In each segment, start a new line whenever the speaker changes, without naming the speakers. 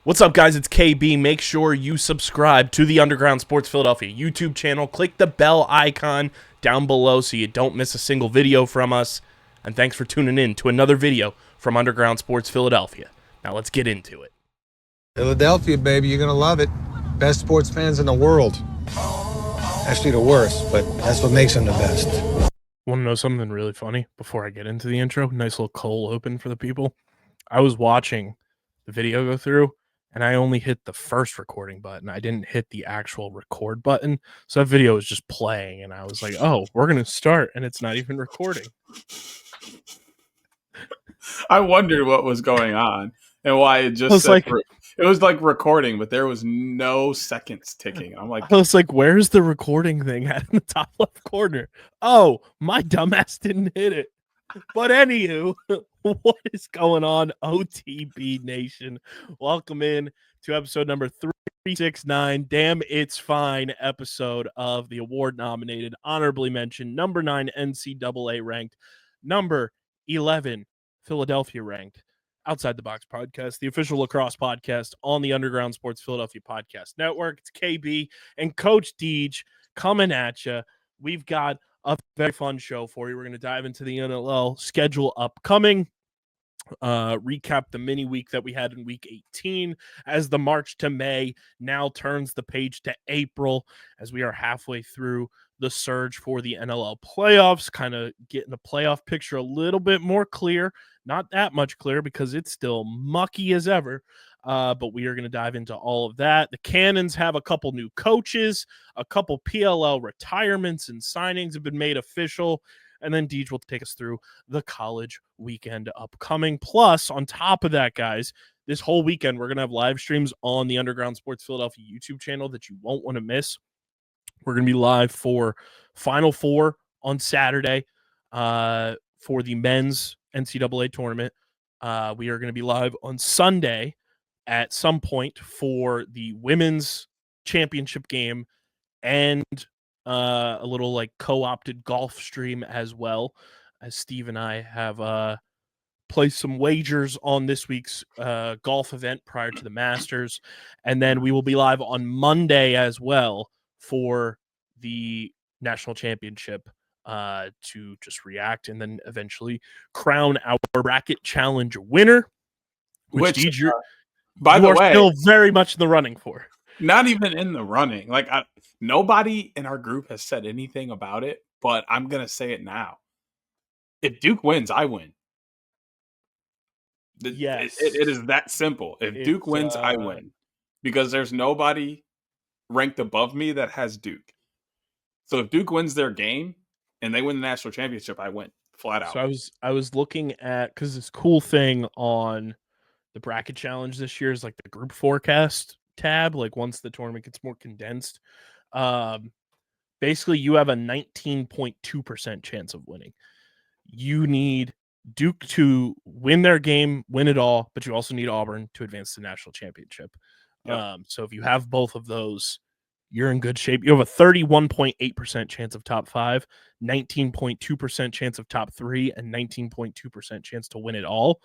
What's up, guys? It's KB. Make sure you subscribe to the Underground Sports Philadelphia YouTube channel. Click the bell icon down below so you don't miss a single video from us. And thanks for tuning in to another video from Underground Sports Philadelphia. Now let's get into it.
Philadelphia, baby, you're going to love it. Best sports fans in the world. Actually, the worst, but that's what makes them the best.
Want to know something really funny before I get into the intro? Nice little cold open for the people. I was watching the video go through, and I only hit the first recording button. I didn't hit the actual record button. So that video was just playing, and I was like, oh, we're going to start, and it's not even recording.
I wondered what was going on and why it just said it was like recording, but there was no seconds ticking. I'm like,
I was like, where's the recording thing at in the top left corner? Oh, my dumbass didn't hit it. But anywho, what is going on, OTB Nation? Welcome in to episode number 369. Damn, it's fine episode of the award-nominated, honorably mentioned, number 9 NCAA ranked, number 11 Philadelphia ranked, Outside the Box podcast, the official lacrosse podcast on the Underground Sports Philadelphia podcast network. It's KB and Coach Deej coming at you. We've got a very fun show for you. We're going to dive into the NLL schedule upcoming, recap the mini week that we had in week 18 as the March to May now turns the page to April as we are halfway through the surge for the NLL playoffs, kind of getting the playoff picture a little bit more clear. Not that much clear because it's still mucky as ever, but we are going to dive into all of that. The Cannons have a couple new coaches, a couple PLL retirements and signings have been made official, and then Deej will take us through the college weekend upcoming. Plus, on top of that, guys, this whole weekend we're going to have live streams on the Underground Sports Philadelphia YouTube channel that you won't want to miss. We're going to be live for Final Four on Saturday for the men's NCAA tournament. We are going to be live on Sunday at some point for the women's championship game and a little like co-opted golf stream as well, as Steve and I have placed some wagers on this week's golf event prior to the Masters. And then we will be live on Monday as well for the national championship to just react and then eventually crown our bracket challenge winner, which you are still very much in the running for.
Not even in the running. Like nobody in our group has said anything about it, but I'm going to say it now. If Duke wins, I win.
Yes.
It is that simple. If Duke wins, I win. Because there's nobody ranked above me that has Duke. So if Duke wins their game and they win the national championship, I win flat out.
So I was looking at, because this cool thing on the bracket challenge this year is like the group forecast tab. Like once the tournament gets more condensed, basically you have a 19.2% chance of winning. You need Duke to win their game, win it all, but you also need Auburn to advance to the national championship. Yep. So if you have both of those, you're in good shape. You have a 31.8% chance of top 5, 19.2% chance of top 3, and 19.2% chance to win it all.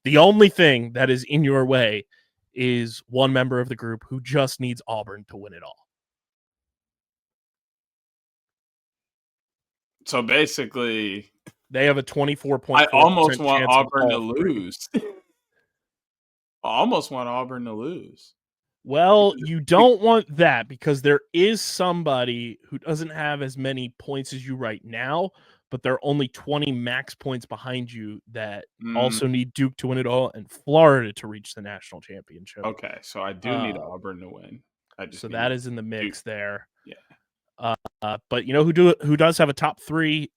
The only thing that is in your way is one member of the group who just needs Auburn to win it all.
So basically,
they have a 24.4%.
I almost want Auburn to lose. I almost want Auburn to lose.
Well, you don't want that because there is somebody who doesn't have as many points as you right now, but they're only 20 max points behind you that also need Duke to win it all and Florida to reach the national championship.
Okay, so I do need Auburn to win.
So that is in the mix Duke. There.
Yeah.
But you know who does have a top 3%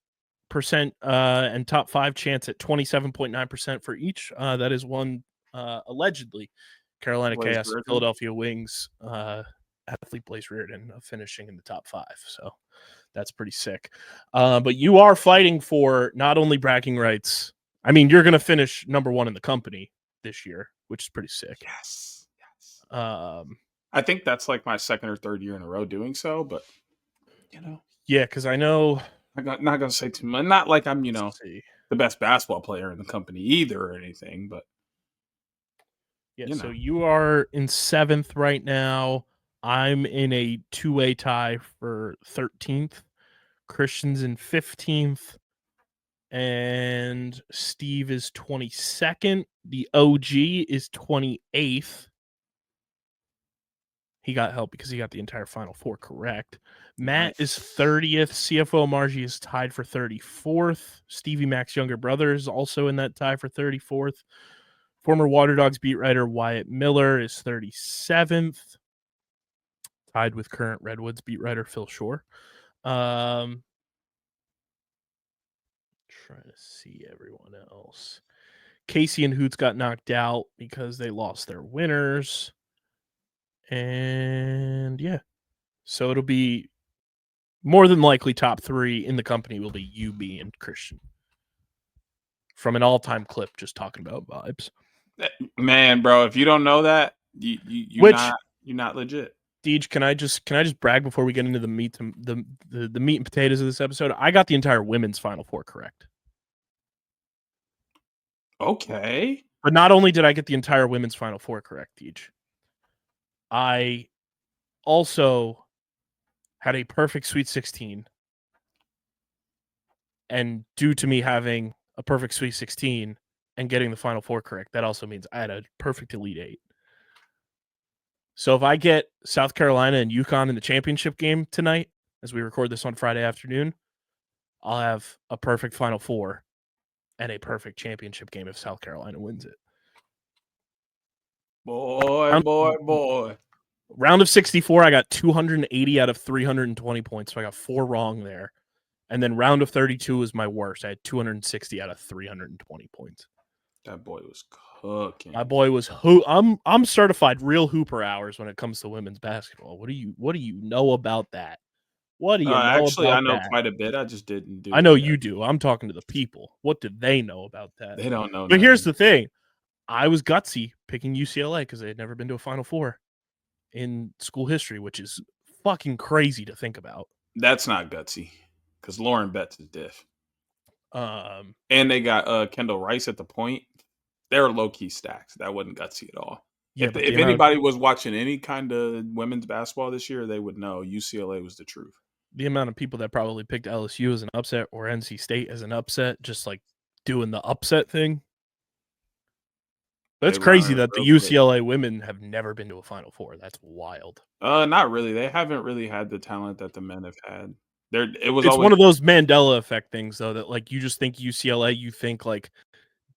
and top 5 chance at 27.9% for each? That is one allegedly Carolina Chaos, Philadelphia Wings, athlete Blaze Reardon finishing in the top 5. So that's pretty sick. But you are fighting for not only bragging rights. I mean, you're going to finish number 1 in the company this year, which is pretty sick.
Yes. I think that's like my second or third year in a row doing so, but
yeah, because I know
I'm not going to say too much. Not like I'm, the best basketball player in the company either or anything, but.
Yeah, so you are in 7th right now. I'm in a two-way tie for 13th. Christian's in 15th. And Steve is 22nd. The OG is 28th. He got help because he got the entire Final Four correct. Matt is 30th. CFO Margie is tied for 34th. Stevie Mac's younger brother is also in that tie for 34th. Former Water Dogs beat writer Wyatt Miller is 37th. Tied with current Redwoods beat writer Phil Shore. Trying to see everyone else. Casey and Hoots got knocked out because they lost their winners. And yeah. So it'll be more than likely top 3 in the company will be UB and Christian. From an all-time clip, just talking about vibes.
Man, bro, if you don't know that, you're not legit.
Deej, can I just brag before we get into the meat the meat and potatoes of this episode? I got the entire women's Final Four correct.
Okay.
But not only did I get the entire women's Final Four correct, Deej, I also had a perfect Sweet 16. And due to me having a perfect Sweet 16 and getting the Final Four correct, that also means I had a perfect Elite 8. So if I get South Carolina and UConn in the championship game tonight, as we record this on Friday afternoon, I'll have a perfect Final Four and a perfect championship game if South Carolina wins it.
Boy.
Round of 64, I got 280 out of 320 points, so I got 4 wrong there. And then round of 32 was my worst. I had 260 out of 320 points.
That boy was cooking.
My boy was I'm certified real hooper hours when it comes to women's basketball. What do you know about that? What do you know
actually,
about
I know
that?
quite a bit. I just didn't do.
I know you do. I'm talking to the people. What do they know about that?
They don't know.
But here's the thing: I was gutsy picking UCLA because they had never been to a Final Four in school history, which is fucking crazy to think about.
That's not gutsy because Lauren Betts is diff.
And
they got Kendall Rice at the point. They were low key stacks. That wasn't gutsy at all. Yeah, if anybody was watching any kind of women's basketball this year, they would know UCLA was the truth.
The amount of people that probably picked LSU as an upset or NC State as an upset, just like doing the upset thing. But it's crazy that the UCLA women have never been to a Final Four. That's wild.
Not really. They haven't really had the talent that the men have had. It's
always one of those Mandela effect things, though, that like you just think UCLA, you think like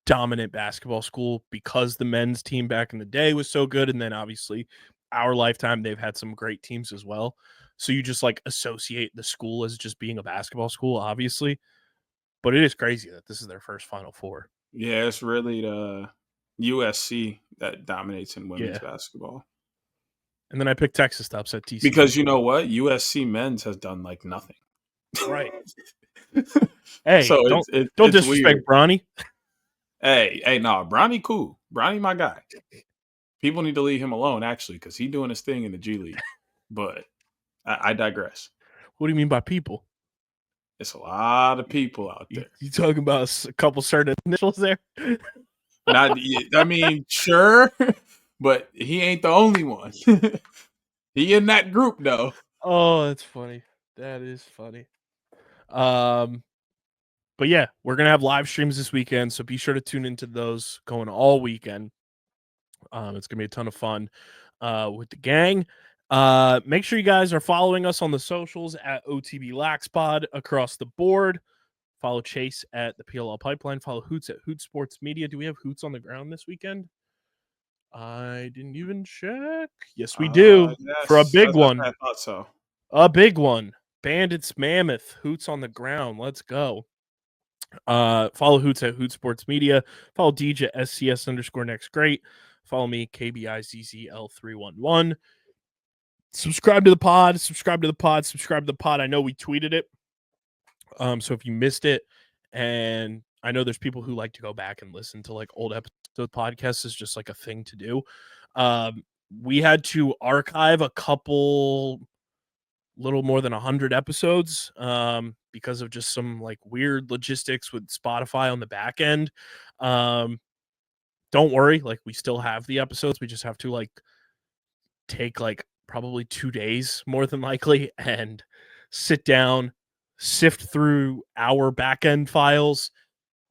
dominant basketball school because the men's team back in the day was so good, and then obviously our lifetime they've had some great teams as well. So you just like associate the school as just being a basketball school, obviously. But it is crazy that this is their first Final Four.
Yeah, it's really the USC that dominates in women's basketball.
And then I picked Texas to upset TCU.
Because you know what? USC men's has done like nothing.
Right. Hey, so don't disrespect Bronny.
Hey, no, Bronny cool. Bronny my guy. People need to leave him alone, actually, because he's doing his thing in the G League. But I digress.
What do you mean by people?
It's a lot of people out there.
You talking about a couple certain initials there?
Sure, but he ain't the only one. He in that group, though.
Oh, that's funny. That is funny. But yeah, we're gonna have live streams this weekend, so be sure to tune into those going all weekend. It's gonna be a ton of fun with the gang. Make sure you guys are following us on the socials at OTB Laxpod across the board. Follow Chase at the PLL Pipeline. Follow Hoots at Hoot Sports Media. Do we have Hoots on the ground this weekend? I didn't even check. Yes, we do. Yes, for a big one.
I thought so.
A big one. Bandits Mammoth. Hoots on the ground. Let's go. Follow Hoots at Hoot Sports Media. Follow DJ at SCS_next great. Follow me, KBIZZL311. Subscribe to the pod. I know we tweeted it. So if you missed it, and I know there's people who like to go back and listen to like old episode podcasts is just like a thing to do. We had to archive a little more than 100 episodes because of just some like weird logistics with Spotify on the back end. Don't don't worry, like we still have the episodes. We just have to like take like probably 2 days more than likely and sit down, sift through our backend files,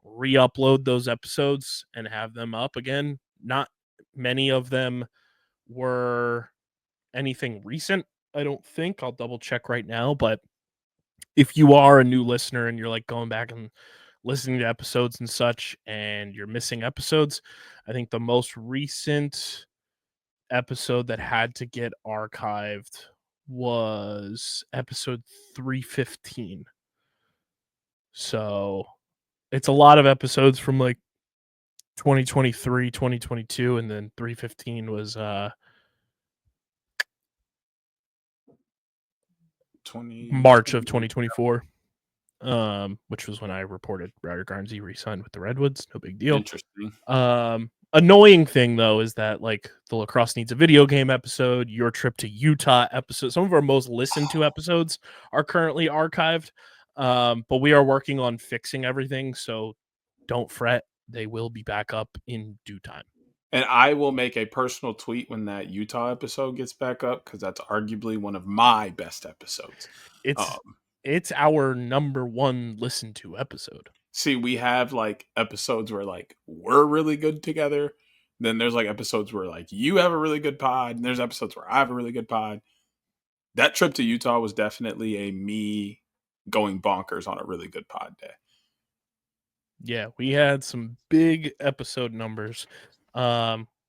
re-upload those episodes and have them up again. Not many of them were anything recent, I don't think. I'll double check right now, but if you are a new listener and you're like going back and listening to episodes and such and you're missing episodes, I think the most recent episode that had to get archived was episode 315. So it's a lot of episodes from like 2023, 2022, and then 315 was
20
March of 2024, which was when I reported Ryder Garnsey re-signed with the Redwoods. No big deal.
Interesting.
Annoying thing though is that like the Lacrosse Needs a Video Game episode, your trip to Utah episode, some of our most listened to episodes are currently archived. But we are working on fixing everything, so don't fret. They will be back up in due time.
And I will make a personal tweet when that Utah episode gets back up, because that's arguably one of my best episodes.
It's our number one listened to episode.
See, we have like episodes where like we're really good together. Then there's like episodes where like you have a really good pod, and there's episodes where I have a really good pod. That trip to Utah was definitely a me going bonkers on a really good pod day.
Yeah, we had some big episode numbers,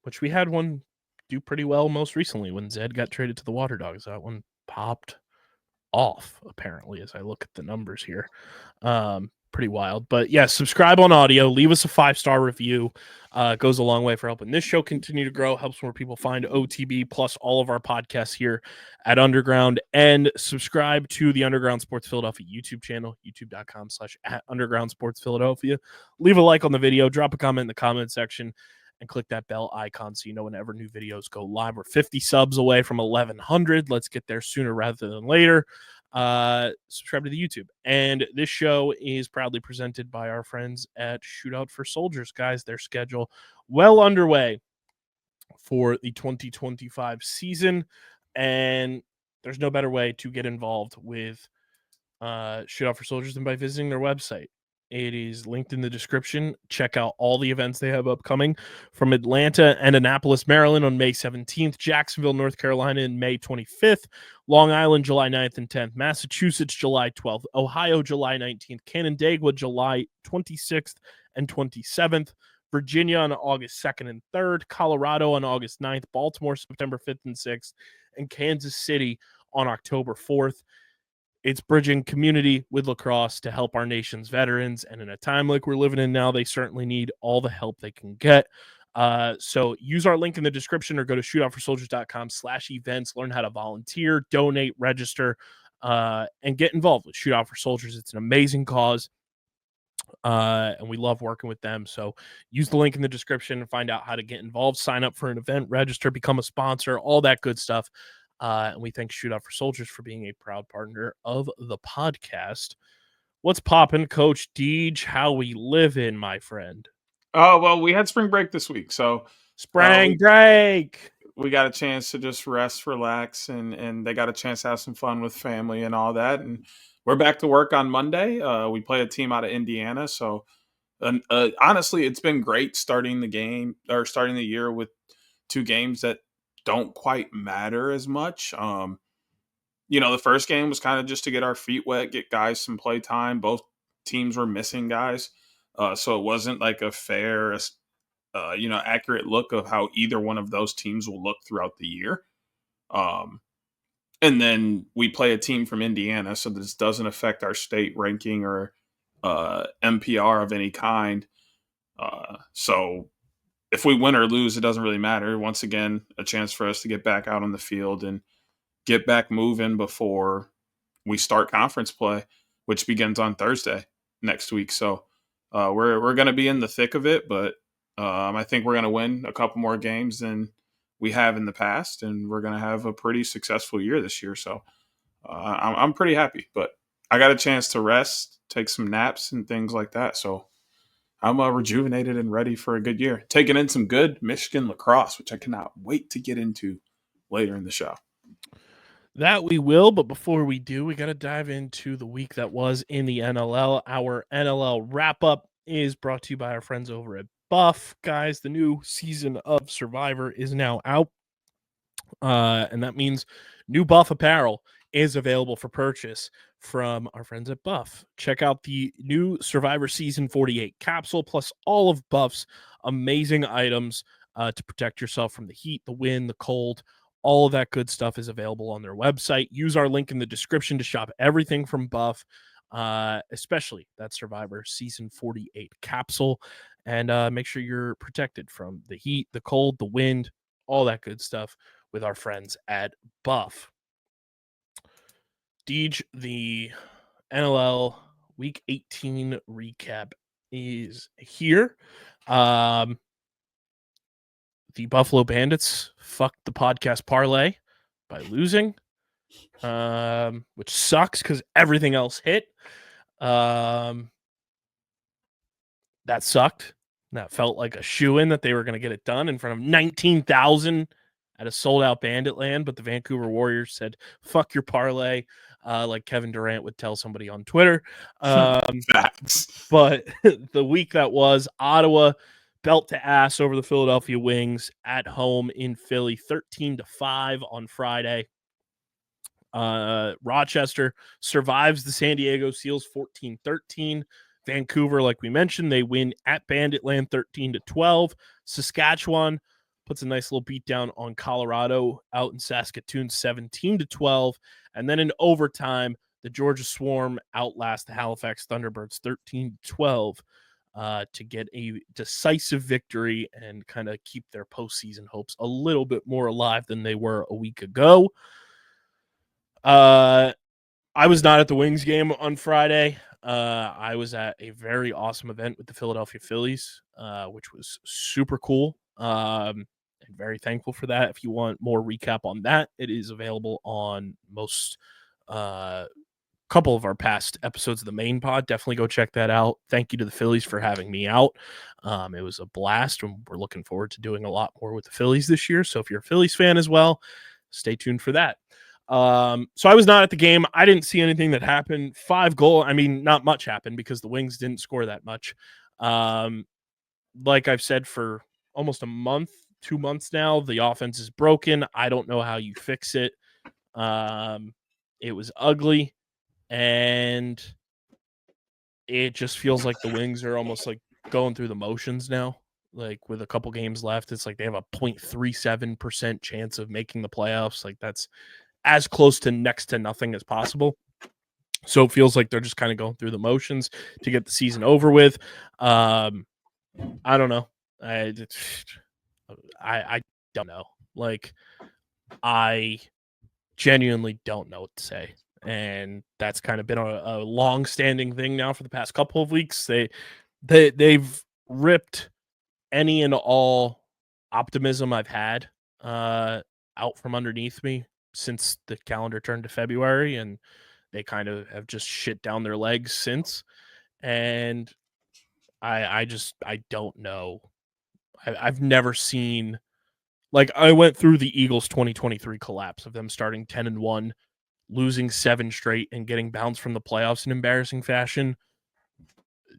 which we had one do pretty well most recently when Zed got traded to the Water Dogs. That one popped off, apparently, as I look at the numbers here. Pretty wild. But yeah, subscribe on audio. Leave us a 5-star review. It goes a long way for helping this show continue to grow, helps more people find OTB, plus all of our podcasts here at Underground. And subscribe to the Underground Sports Philadelphia YouTube channel, youtube.com/@Underground Sports Philadelphia. Leave a like on the video, drop a comment in the comment section, and click that bell icon so you know whenever new videos go live. We're 50 subs away from 1,100. Let's get there sooner rather than later. Subscribe to the YouTube. And this show is proudly presented by our friends at Shootout For Soldiers. Guys, their schedule well underway for the 2025 season. And there's no better way to get involved with Shootout For Soldiers than by visiting their website. It is linked in the description. Check out all the events they have upcoming from Atlanta and Annapolis, Maryland on May 17th, Jacksonville, North Carolina on May 25th, Long Island, July 9th and 10th, Massachusetts, July 12th, Ohio, July 19th, Canandaigua, July 26th and 27th, Virginia on August 2nd and 3rd, Colorado on August 9th, Baltimore, September 5th and 6th, and Kansas City on October 4th. It's bridging community with lacrosse to help our nation's veterans. And in a time like we're living in now, they certainly need all the help they can get. So use our link in the description or go to shootoutforsoldiers.com/events. Learn how to volunteer, donate, register, and get involved with Shootout For Soldiers. It's an amazing cause. And we love working with them. So use the link in the description and find out how to get involved, sign up for an event, register, become a sponsor, all that good stuff. And we thank Shootout For Soldiers for being a proud partner of the podcast. What's poppin', Coach Deej? How we living, my friend?
Oh, well, we had spring break this week, so
spring break.
We got a chance to just rest, relax, and they got a chance to have some fun with family and all that. And we're back to work on Monday. We play a team out of Indiana, so honestly, it's been great starting the year with 2 games that don't quite matter as much. The first game was kind of just to get our feet wet, get guys some play time. Both teams were missing guys. So it wasn't like a fair, accurate look of how either one of those teams will look throughout the year. And then we play a team from Indiana, so this doesn't affect our state ranking or MPR of any kind. So if we win or lose, it doesn't really matter. Once again, a chance for us to get back out on the field and get back moving before we start conference play, which begins on Thursday next week. So we're going to be in the thick of it, but I think we're going to win a couple more games than we have in the past, and we're going to have a pretty successful year this year. So I'm pretty happy, but I got a chance to rest, take some naps and things like that. So I'm rejuvenated and ready for a good year. Taking in some good Michigan lacrosse, which I cannot wait to get into later in the show.
That we will, but before we do, we got to dive into the week that was in the NLL. Our NLL wrap-up is brought to you by our friends over at Buff. Guys, the new season of Survivor is now out, and that means new Buff apparel is available for purchase from our friends at Buff. Check out the new Survivor Season 48 capsule, plus all of Buff's amazing items to protect yourself from the heat, the wind, the cold. All of that good stuff is available on their website. Use our link in the description to shop everything from Buff, especially that Survivor Season 48 capsule. And make sure you're protected from the heat, the cold, the wind, all that good stuff with our friends at Buff. Deej, the NLL Week 18 recap is here. The Buffalo Bandits fucked the podcast parlay by losing, which sucks because everything else hit. That sucked. That felt like a shoo-in that they were going to get it done in front of 19,000 at a sold-out Bandit land, but the Vancouver Warriors said, fuck your parlay, like Kevin Durant would tell somebody on Twitter.
Facts.
But the week that was, Ottawa belt to ass over the Philadelphia Wings at home in Philly, 13-5 on Friday. Rochester survives the San Diego Seals 14-13. Vancouver, like we mentioned, they win at Banditland 13-12. Saskatchewan puts a nice little beat down on Colorado out in Saskatoon 17-12. And then in overtime, the Georgia Swarm outlast the Halifax Thunderbirds 13-12 to get a decisive victory and kind of keep their postseason hopes a little bit more alive than they were a week ago. I was not at the Wings game on Friday. I was at a very awesome event with the Philadelphia Phillies, which was super cool. And very thankful for that. If you want more recap on that, it is available on most couple of our past episodes of the main pod. Definitely go check that out. Thank you to the Phillies for having me out. It was a blast, and we're looking forward to doing a lot more with the Phillies this year. So if you're a Phillies fan as well, stay tuned for that. So I was not at the game. I didn't see anything that happened. 5 goal. I mean, not much happened because the Wings didn't score that much. Like I've said for almost a month, 2 months now, the offense is broken. I don't know how you fix it. It was ugly, and it just feels like the Wings are almost like going through the motions now. Like with a couple games left, it's like they have a 0.37% chance of making the playoffs. Like that's as close to next to nothing as possible. So it feels like they're just kind of going through the motions to get the season over with. I don't know. I don't know. Like, I genuinely don't know what to say. And that's kind of been a long-standing thing now for the past couple of weeks. They've ripped any and all optimism I've had out from underneath me since the calendar turned to February, and they kind of have just shit down their legs since. And I don't know. I've never seen, like, I went through the Eagles 2023 collapse of them starting 10-1, losing 7 straight, and getting bounced from the playoffs in embarrassing fashion.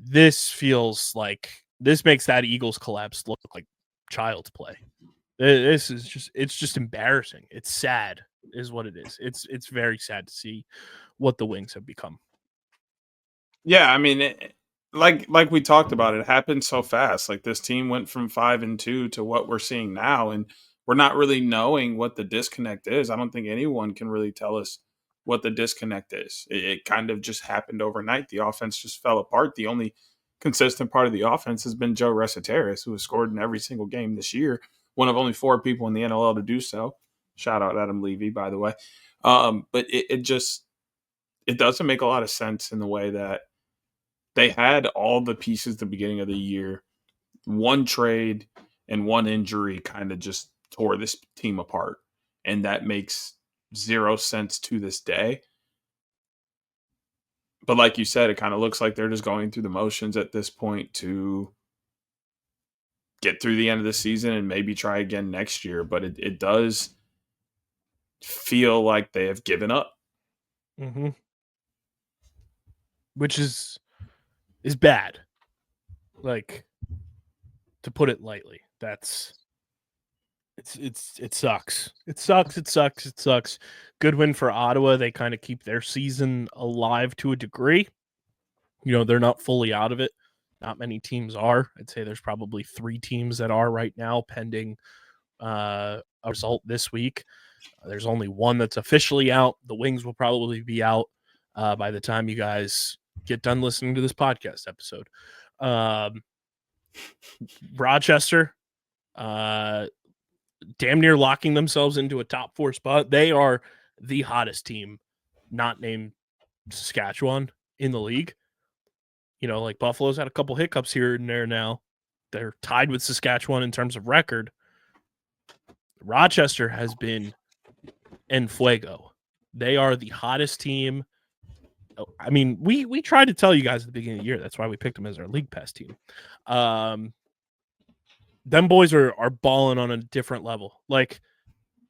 This feels like this makes that Eagles collapse look like child's play. This is just embarrassing. It's sad, is what it is. It's very sad to see what the Wings have become.
Yeah, I mean, like we talked about, it happened so fast. Like this team went from 5-2 to what we're seeing now, and we're not really knowing what the disconnect is. I don't think anyone can really tell us what the disconnect is. It kind of just happened overnight. The offense just fell apart. The only consistent part of the offense has been Joe Resiteris, who has scored in every single game this year. One of only 4 people in the NLL to do so. Shout out Adam Levy, by the way. But it doesn't make a lot of sense in the way that they had all the pieces at the beginning of the year. One trade and one injury kind of just tore this team apart. And that makes 0 sense to this day. But like you said, it kind of looks like they're just going through the motions at this point to get through the end of the season and maybe try again next year. But it does feel like they have given up.
Mm-hmm. Which is bad. Like, to put it lightly, it sucks. It sucks. Good win for Ottawa. They kind of keep their season alive to a degree. They're not fully out of it. Not many teams are. I'd say there's probably 3 teams that are right now pending a result this week. There's only one that's officially out. The Wings will probably be out by the time you guys get done listening to this podcast episode. Rochester, damn near locking themselves into a top 4 spot. They are the hottest team, not named Saskatchewan, in the league. Like Buffalo's had a couple hiccups here and there now. They're tied with Saskatchewan in terms of record. Rochester has been en fuego. They are the hottest team. I mean, we tried to tell you guys at the beginning of the year. That's why we picked them as our league pass team. Them boys are balling on a different level. Like,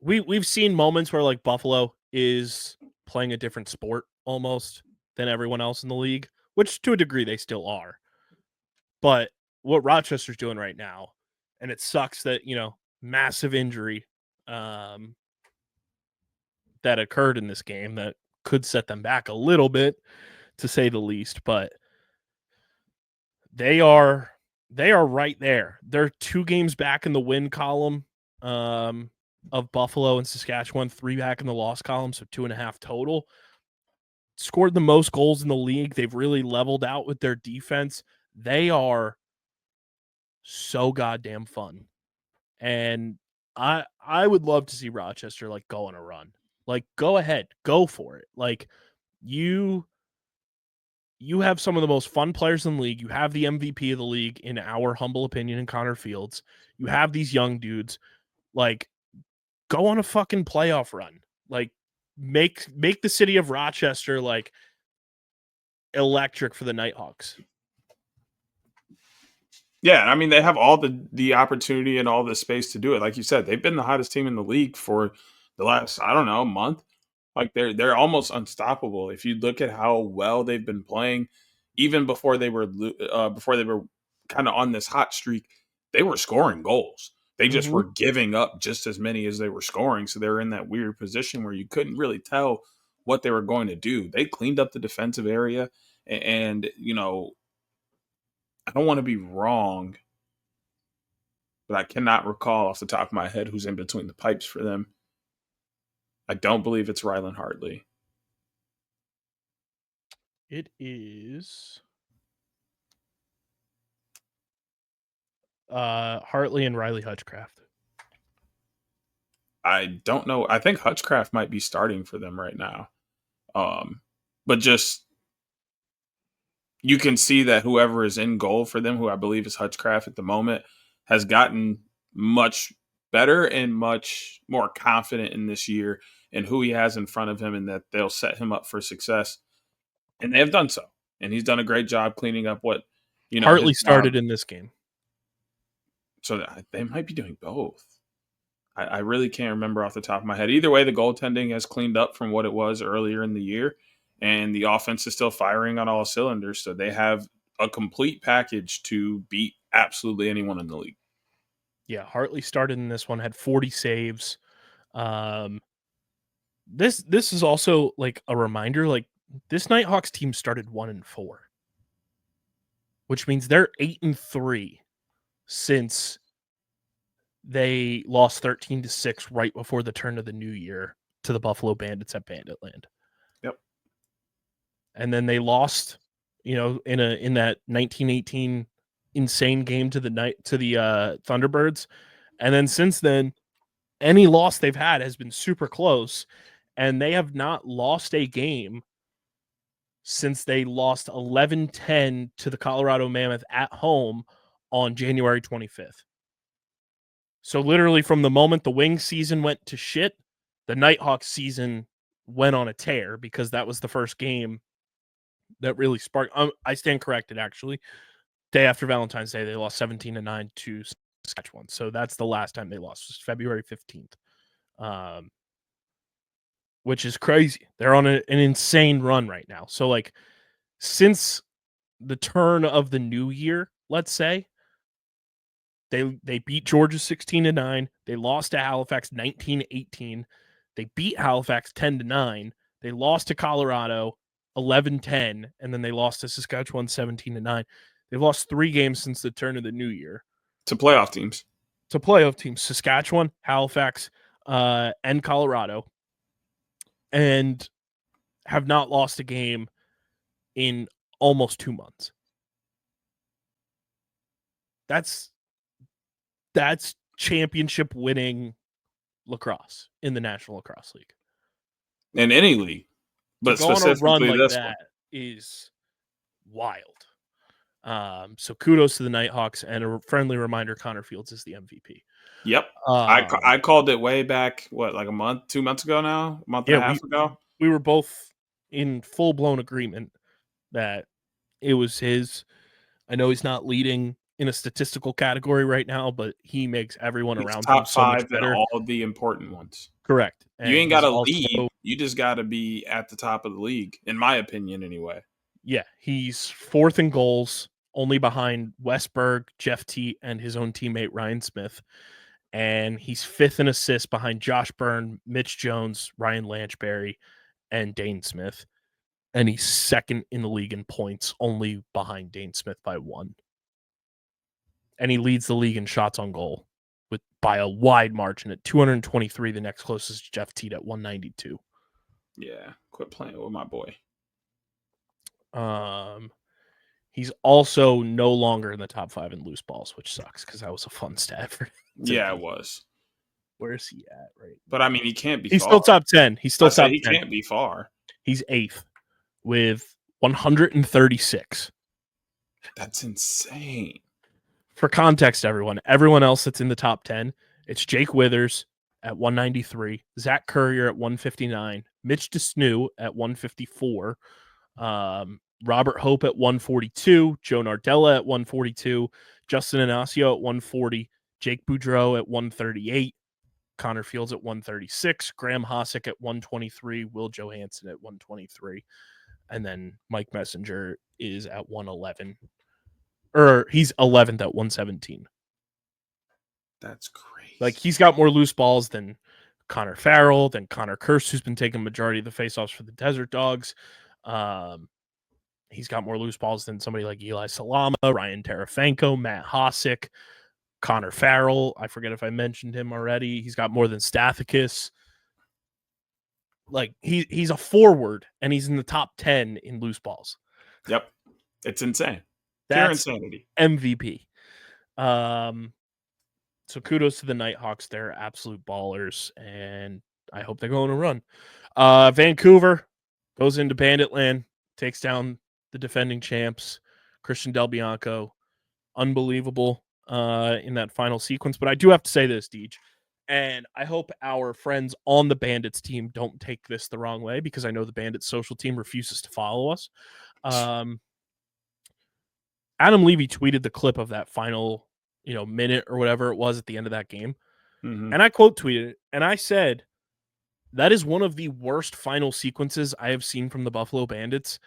we've seen moments where, like, Buffalo is playing a different sport almost than everyone else in the league, which to a degree they still are. But what Rochester's doing right now, and it sucks that, massive injury that occurred in this game that could set them back a little bit, to say the least, but they are right there. They're 2 games back in the win column of Buffalo and Saskatchewan, 3 back in the loss column, so 2.5 total. Scored the most goals in the league. They've really leveled out with their defense. They are so goddamn fun. And I would love to see Rochester, like, go on a run. Like, go ahead, go for it. Like, you have some of the most fun players in the league. You have the MVP of the league, in our humble opinion, in Connor Fields. You have these young dudes. Like, go on a fucking playoff run. Like, make the city of Rochester, like, electric for the Knighthawks.
Yeah, I mean, they have all the opportunity and all the space to do it. Like you said, they've been the hottest team in the league for the last, I don't know, month. Like, they're almost unstoppable. If you look at how well they've been playing, even before they were kind of on this hot streak, they were scoring goals. They just were giving up just as many as they were scoring. So they were in that weird position where you couldn't really tell what they were going to do. They cleaned up the defensive area, and I don't want to be wrong, but I cannot recall off the top of my head who's in between the pipes for them. I don't believe it's Rylan Hartley.
It is Hartley and Riley Hutchcraft.
I don't know. I think Hutchcraft might be starting for them right now. But just, you can see that whoever is in goal for them, who I believe is Hutchcraft at the moment, has gotten much better and much more confident in this year and who he has in front of him, and that they'll set him up for success. And they have done so. And he's done a great job cleaning up what,
Hartley started in this game.
So they might be doing both. I really can't remember off the top of my head. Either way, the goaltending has cleaned up from what it was earlier in the year, and the offense is still firing on all cylinders. So they have a complete package to beat absolutely anyone in the league.
Yeah, Hartley started in this one, had 40 saves. This is also, like, a reminder, like, this Knighthawks team started 1-4, which means they're 8-3 since they lost 13-6 right before the turn of the new year to the Buffalo Bandits at Banditland.
Yep.
And then they lost, in that 1918 insane game to the Thunderbirds. And then since then, any loss they've had has been super close, and they have not lost a game since they lost 11-10 to the Colorado Mammoth at home on January 25th. So literally from the moment the Wings season went to shit, the Knighthawks season went on a tear, because that was the first game that really sparked. I stand corrected, actually. Day after Valentine's Day, they lost 17-9 to Saskatchewan. So that's the last time they lost, was February 15th. Which is crazy. They're on an insane run right now. So like since the turn of the new year, let's say, they beat Georgia 16-9. They lost to Halifax 19-18. They beat Halifax 10-9. They lost to Colorado 11-10, and then they lost to Saskatchewan 17-9. They've lost 3 games since the turn of the new year.
To playoff teams.
Saskatchewan, Halifax, and Colorado, and have not lost a game in almost 2 months. That's championship winning lacrosse in the National Lacrosse League.
In any league. But
to go on a run like
this
that
one
is wild. So kudos to the Knighthawks, and a friendly reminder, Connor Fields is the MVP.
Yep. I called it way back, like a month, 2 months ago now? A month and a half ago?
We were both in full-blown agreement that it was his. I know he's not leading in a statistical category right now, but he makes everyone around him so much better.
Top 5 in all the important ones.
Correct.
And you ain't got to lead. You just got to be at the top of the league, in my opinion, anyway.
Yeah, he's 4th in goals, only behind Westberg, Jeff T, and his own teammate Ryan Smith. And he's 5th in assists behind Josh Byrne, Mitch Jones, Ryan Lanchberry, and Dane Smith. And he's 2nd in the league in points, only behind Dane Smith by 1. And he leads the league in shots on goal by a wide margin at 223. The next closest is Jeff Teat at 192.
Yeah, quit playing with my boy.
He's also no longer in the top 5 in loose balls, which sucks because that was a fun stat for him.
Yeah, it was.
Where's he at? Right.
But I mean, he can't be.
He's still top 10. He's still top 10.
He can't be far.
He's 8th with 136.
That's insane.
For context, everyone else that's in the top 10, it's Jake Withers at 193, Zach Courier at 159, Mitch DeSnew at 154, Robert Hope at 142, Joe Nardella at 142, Justin Inacio at 140, Jake Boudreau at 138, Connor Fields at 136, Graham Hossack at 123, Will Johansson at 123, and then Mike Messenger is at 111. Or he's 11th at 117.
That's crazy.
Like, he's got more loose balls than Connor Farrell, than Connor Kirst, who's been taking majority of the faceoffs for the Desert Dogs. He's got more loose balls than somebody like Eli Salama, Ryan Tarafanko, Matt Hossack, Connor Farrell. I forget if I mentioned him already. He's got more than Stathakis. Like, he's a forward, and he's in the top 10 in loose balls.
Yep. It's insane.
That's
pure insanity.
MVP. So kudos to the Knighthawks. They're absolute ballers, and I hope they go on a run. Vancouver goes into Banditland, takes down the defending champs, Christian Del Bianco. Unbelievable in that final sequence. But I do have to say this, Deej, and I hope our friends on the Bandits team don't take this the wrong way, because I know the Bandits social team refuses to follow us. Adam Levy tweeted the clip of that final, minute or whatever it was at the end of that game. Mm-hmm. And I quote tweeted it, and I said, that is one of the worst final sequences I have seen from the Buffalo Bandits,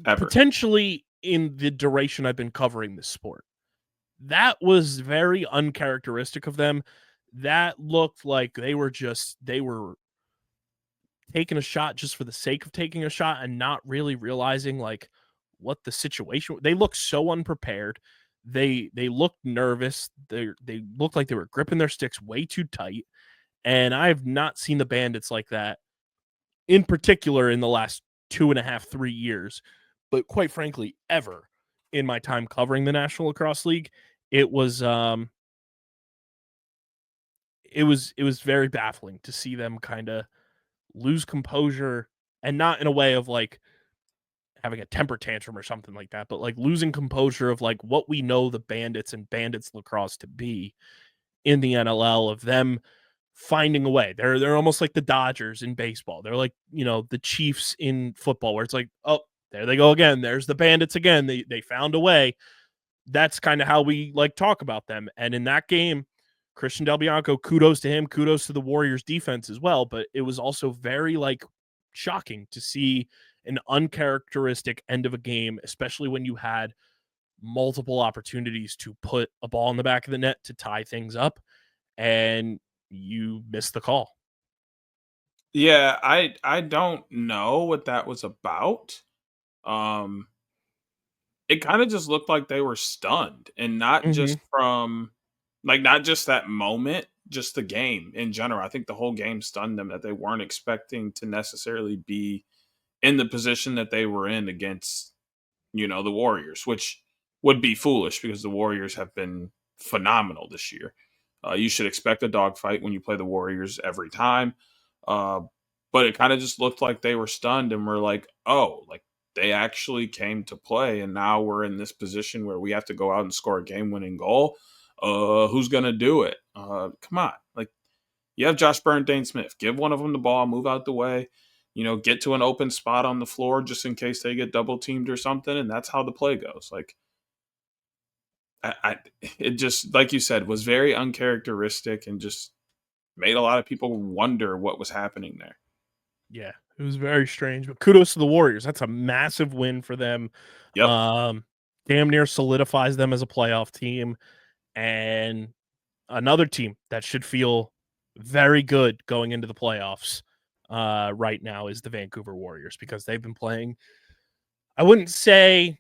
ever. Potentially in the duration I've been covering this sport. That was very uncharacteristic of them. That looked like they were taking a shot just for the sake of taking a shot and not really realizing like what the situation. They looked so unprepared. They looked nervous. They looked like they were gripping their sticks way too tight. And I have not seen the Bandits like that, in particular in the last 2.5, 3 years, but quite frankly, ever in my time covering the National Lacrosse League. It was very baffling to see them kind of lose composure, and not in a way of like having a temper tantrum or something like that, but like losing composure of like what we know the Bandits and Bandits lacrosse to be in the NLL, of them finding a way. They're almost like the Dodgers in baseball. They're like, the Chiefs in football, where it's like, oh, there they go again. There's the Bandits again. They found a way. that's kind of how we talk about them. And in that game, Christian Del Bianco, kudos to him, kudos to the Warriors defense as well. But it was also very shocking to see an uncharacteristic end of a game, especially when you had multiple opportunities to put a ball in the back of the net to tie things up, and you missed the call.
Yeah, I don't know what that was about. It kind of just looked like they were stunned, and not just from not just that moment, just the game in general. I think the whole game stunned them, that they weren't expecting to necessarily be in the position that they were in against, the Warriors, which would be foolish because the Warriors have been phenomenal this year. You should expect a dogfight when you play the Warriors every time. But it kind of just looked like they were stunned and were like, oh, they actually came to play, and now we're in this position where we have to go out and score a game-winning goal. Who's going to do it? Come on. You have Josh Byrne, Dane Smith. Give one of them the ball, move out the way, get to an open spot on the floor just in case they get double-teamed or something, and that's how the play goes. It just, like you said, was very uncharacteristic and just made a lot of people wonder what was happening there.
Yeah, it was very strange, but kudos to the Warriors. That's a massive win for them.
Yep.
Damn near solidifies them as a playoff team, and another team that should feel very good going into the playoffs right now is the Vancouver Warriors, because they've been playing, I wouldn't say,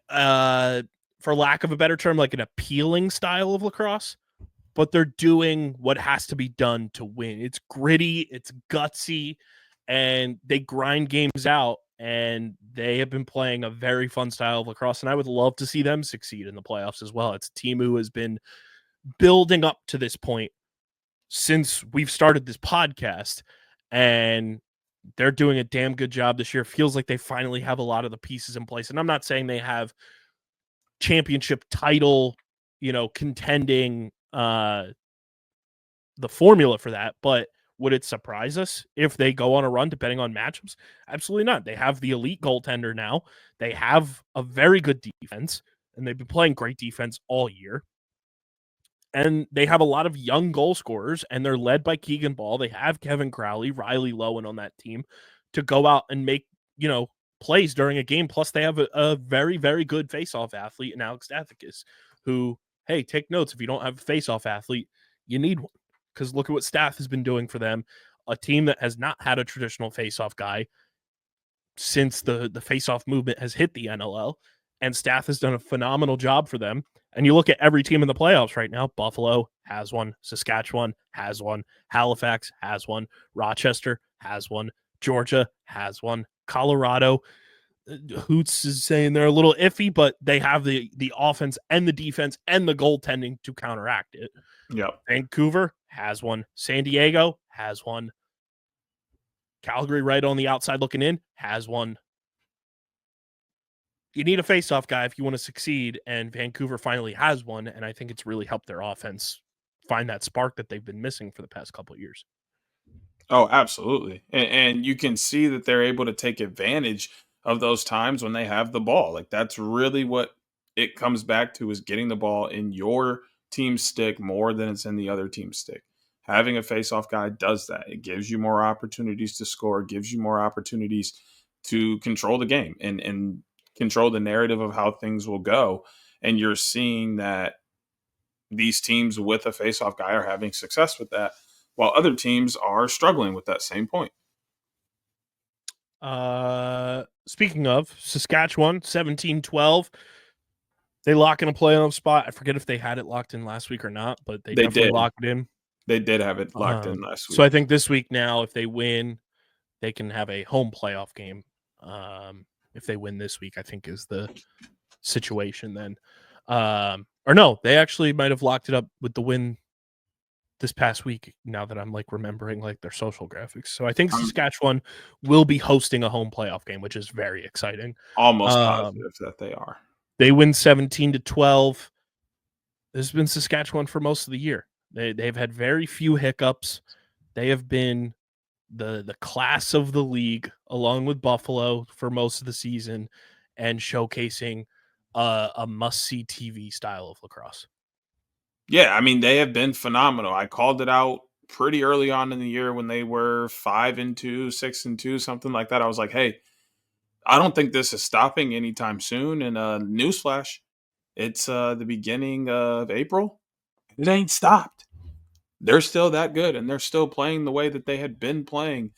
for lack of a better term, an appealing style of lacrosse, but they're doing what has to be done to win. It's gritty, it's gutsy, and they grind games out, and they have been playing a very fun style of lacrosse, and I would love to see them succeed in the playoffs as well. It's a team who has been building up to this point since we've started this podcast, and they're doing a damn good job this year. Feels like they finally have a lot of the pieces in place, and I'm not saying they have championship title, contending the formula for that, but would it surprise us if they go on a run depending on matchups? Absolutely not. They have the elite goaltender now. They have a very good defense, and they've been playing great defense all year. And they have a lot of young goal scorers, and they're led by Keegan Ball. They have Kevin Crowley, Riley Lowen on that team to go out and make, plays during a game. Plus, they have a very, very good face-off athlete in Alex Stathakis, who, hey, take notes. If you don't have a face-off athlete, you need one, because look at what Stath has been doing for them, a team that has not had a traditional face-off guy since the face-off movement has hit the NLL, and Stath has done a phenomenal job for them. And you look at every team in the playoffs right now, Buffalo has one, Saskatchewan has one, Halifax has one, Rochester has one, Georgia has one, Colorado, Hoots is saying they're a little iffy, but they have the offense and the defense and the goaltending to counteract it.
Yep.
Vancouver has one. San Diego has one. Calgary, right on the outside looking in, has one. You need a face-off guy if you want to succeed, and Vancouver finally has one, and I think it's really helped their offense find that spark that they've been missing for the past couple of years.
Oh, absolutely. And you can see that they're able to take advantage of those times when they have the ball. That's really what it comes back to, is getting the ball in your team's stick more than it's in the other team's stick. Having a face-off guy does that. It gives you more opportunities to score, gives you more opportunities to control the game and control the narrative of how things will go. And you're seeing that these teams with a face-off guy are having success with that, while other teams are struggling with that same point.
Speaking of, Saskatchewan, 17-12. They lock in a playoff spot. I forget if they had it locked in last week or not, but they definitely
did.
Locked it in.
They did have it locked in last week.
So I think this week now, if they win, they can have a home playoff game. If they win this week, I think is the situation then. Or no, they actually might have locked it up with the win this past week, now that I'm remembering their social graphics. So I think Saskatchewan will be hosting a home playoff game, which is very exciting.
Almost positive that they are.
They win 17-12. This has been Saskatchewan for most of the year. They've had very few hiccups. They have been the class of the league, along with Buffalo, for most of the season, and showcasing a must-see TV style of lacrosse.
Yeah, I mean, they have been phenomenal. I called it out pretty early on in the year when they were 5-2, 6-2, something like that. I was like, hey, I don't think this is stopping anytime soon. And newsflash, it's the beginning of April. It ain't stopped. They're still that good, and they're still playing the way that they had been playing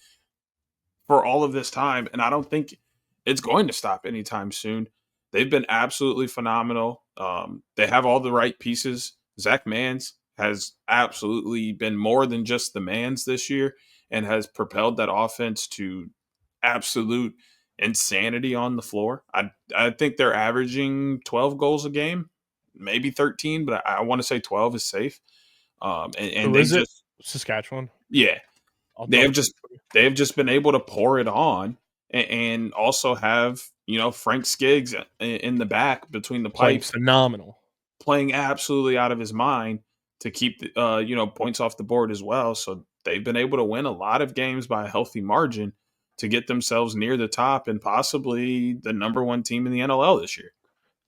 for all of this time. And I don't think it's going to stop anytime soon. They've been absolutely phenomenal. They have all the right pieces. Zach Mans has absolutely been more than just the Mans this year and has propelled that offense to absolute insanity on the floor. I think they're averaging 12 goals a game, maybe 13, but I want to say 12 is safe. And they just
Saskatchewan.
Yeah, they have just been able to pour it on and also have Frank Skiggs in the back between the pipes,
phenomenal,
playing absolutely out of his mind to keep points off the board as well. So they've been able to win a lot of games by a healthy margin to get themselves near the top and possibly the number one team in the NLL this year.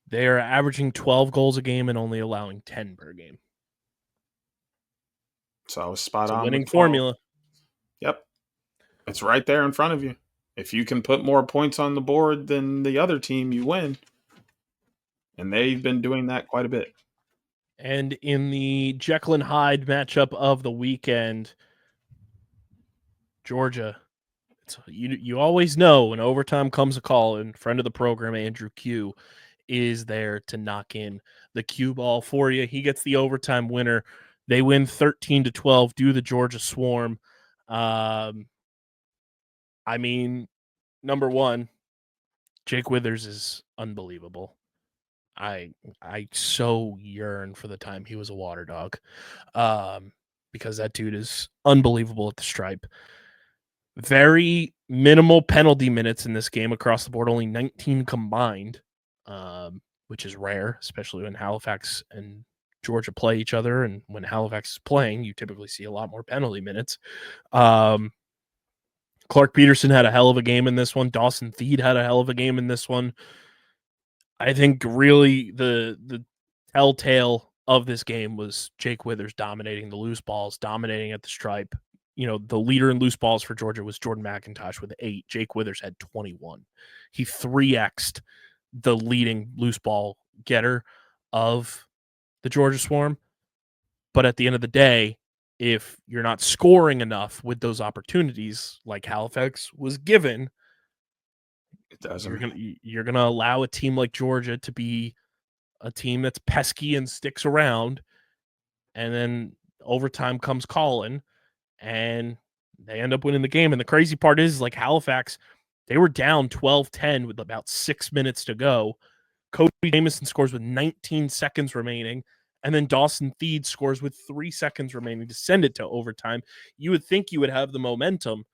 They are averaging 12 goals a game and only allowing 10 per game.
So I was spot on.
Winning formula.
Yep. It's right there in front of you. If you can put more points on the board than the other team, you win. And they've been doing that quite a bit.
And in the Jekyll and Hyde matchup of the weekend, Georgia, you always know when overtime comes a call, and friend of the program, Andrew Q, is there to knock in the cue ball for you. He gets the overtime winner. They win 13-12, do the Georgia Swarm. I mean, number one, Jake Withers is unbelievable. I so yearn for the time he was a water dog, because that dude is unbelievable at the stripe. Very minimal penalty minutes in this game across the board, only 19 combined, which is rare, especially when Halifax and Georgia play each other. And when Halifax is playing, you typically see a lot more penalty minutes. Clark Peterson had a hell of a game in this one. Dawson Theed had a hell of a game in this one. I think really the telltale of this game was Jake Withers dominating the loose balls, dominating at the stripe. The leader in loose balls for Georgia was Jordan McIntosh with 8. Jake Withers had 21. He 3x'd the leading loose ball getter of the Georgia Swarm. But at the end of the day, if you're not scoring enough with those opportunities like Halifax was given, you're gonna allow a team like Georgia to be a team that's pesky and sticks around, and then overtime comes calling, and they end up winning the game. And the crazy part is, like, Halifax, they were down 12-10 with about 6 minutes to go. Cody Jamieson scores with 19 seconds remaining, and then Dawson Theed scores with 3 seconds remaining to send it to overtime. You would think you would have the momentum,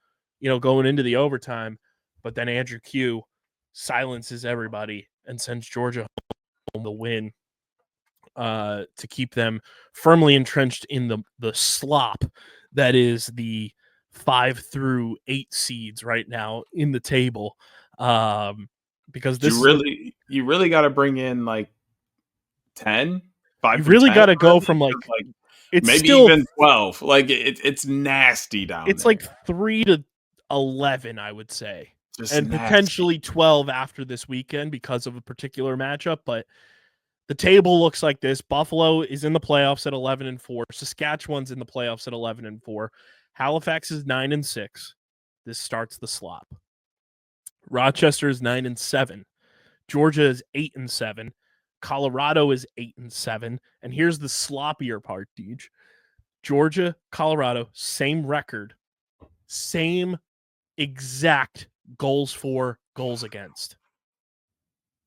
going into the overtime, but then Andrew Q silences everybody and sends Georgia home the win, to keep them firmly entrenched in the slop that is the 5 through 8 seeds right now in the table. Because this
you really got to bring in like 10, 5.
You really got to go from it's
maybe
still,
even 12. Like it's nasty down
it's
there.
like 3 to 11, I would say.
Just
and
nasty.
Potentially 12 after this weekend because of a particular matchup. But the table looks like this. Buffalo is in the playoffs at 11-4. Saskatchewan's in the playoffs at 11-4. Halifax is 9-6. This starts the slop. Rochester is 9-7. Georgia is 8-7. Colorado is 8-7. And here's the sloppier part, Deej. Georgia, Colorado, same record, same exact goals for, goals against.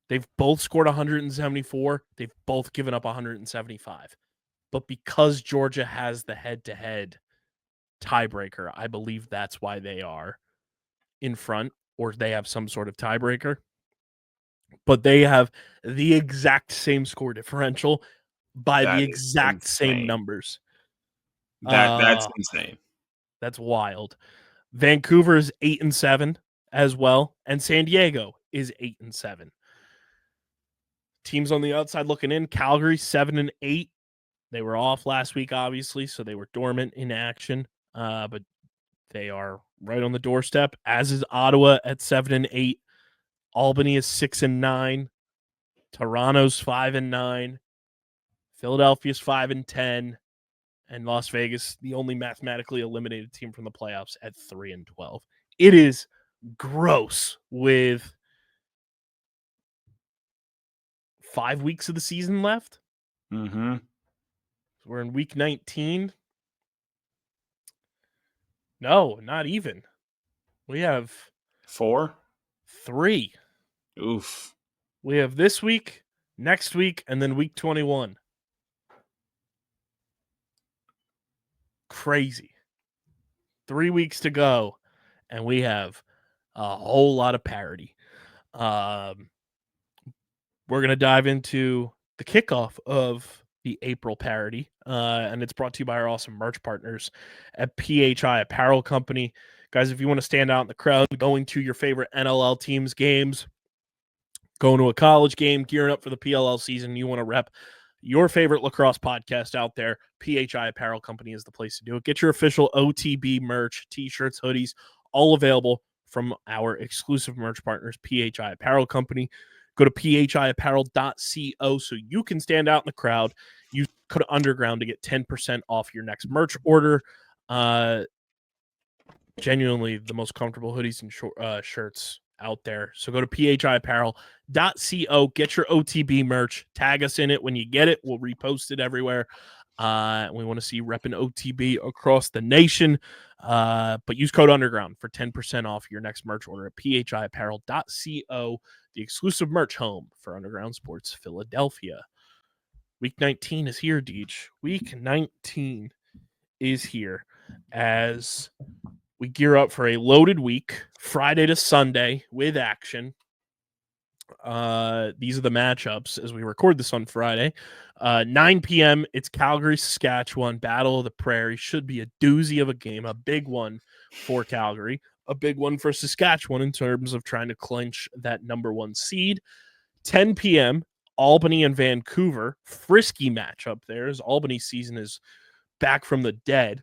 They've both scored 174. They've both given up 175. But because Georgia has the head-to-head tiebreaker, I believe that's why they are in front, or they have some sort of tiebreaker. But they have the exact same score differential by the exact same numbers.
That's insane.
That's wild. Vancouver is 8-7 as well, and San Diego is 8-7. Teams on the outside looking in. Calgary 7-8. They were off last week, obviously, so they were dormant in action. But they are right on the doorstep, as is Ottawa at 7-8. Albany is 6-9. Toronto's 5-9. Philadelphia's 5-10. And Las Vegas, the only mathematically eliminated team from the playoffs, at 3-12. It is gross with 5 weeks of the season left.
Mm-hmm.
We're in week 19. No, not even. We have
4.
3.
Oof.
We have this week, next week, and then week 21. Crazy. 3 weeks to go, and we have a whole lot of parity. We're going to dive into the kickoff of the April parody, and it's brought to you by our awesome merch partners at PHI Apparel Company. Guys, if you want to stand out in the crowd, going to your favorite NLL teams games, going to a college game, gearing up for the PLL season, you want to rep your favorite lacrosse podcast out there, PHI Apparel Company is the place to do it. Get your official OTB merch, t-shirts, hoodies, all available from our exclusive merch partners, PHI Apparel Company. Go to phiapparel.co so you can stand out in the crowd. Use code underground to get 10% off your next merch order. Genuinely the most comfortable hoodies and shirts out there. So go to phiapparel.co, get your OTB merch, tag us in it when you get it. We'll repost it everywhere. We want to see repping OTB across the nation. But use code underground for 10% off your next merch order at phiapparel.co, the exclusive merch home for Underground Sports Philadelphia. Week 19 is here, Deej. Week 19 is here as we gear up for a loaded week, Friday to Sunday with action. These are the matchups as we record this on Friday. 9 p.m., it's Calgary, Saskatchewan, Battle of the Prairie. Should be a doozy of a game, a big one for Calgary, a big one for Saskatchewan in terms of trying to clinch that number 1 seed. 10 p.m., Albany and Vancouver. Frisky matchup there as Albany season is back from the dead.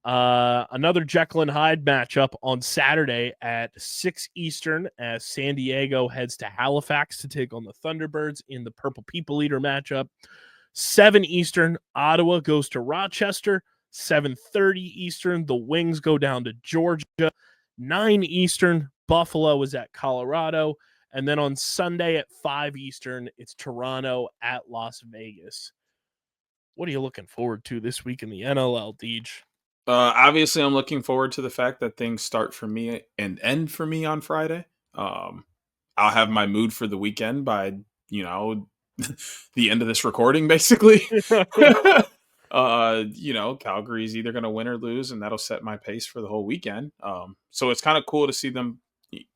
Another Jekyll and Hyde matchup on Saturday at 6 Eastern as San Diego heads to Halifax to take on the Thunderbirds in the Purple People Eater matchup. 7 Eastern, Ottawa goes to Rochester. 7:30 Eastern, the Wings go down to Georgia. 9 Eastern, Buffalo is at Colorado. And then on Sunday at 5 Eastern, it's Toronto at Las Vegas. What are you looking forward to this week in the NLL, Deej?
Obviously, I'm looking forward to the fact that things start for me and end for me on Friday. I'll have my mood for the weekend by, the end of this recording, basically. Calgary's either going to win or lose, and that'll set my pace for the whole weekend. So it's kind of cool to see them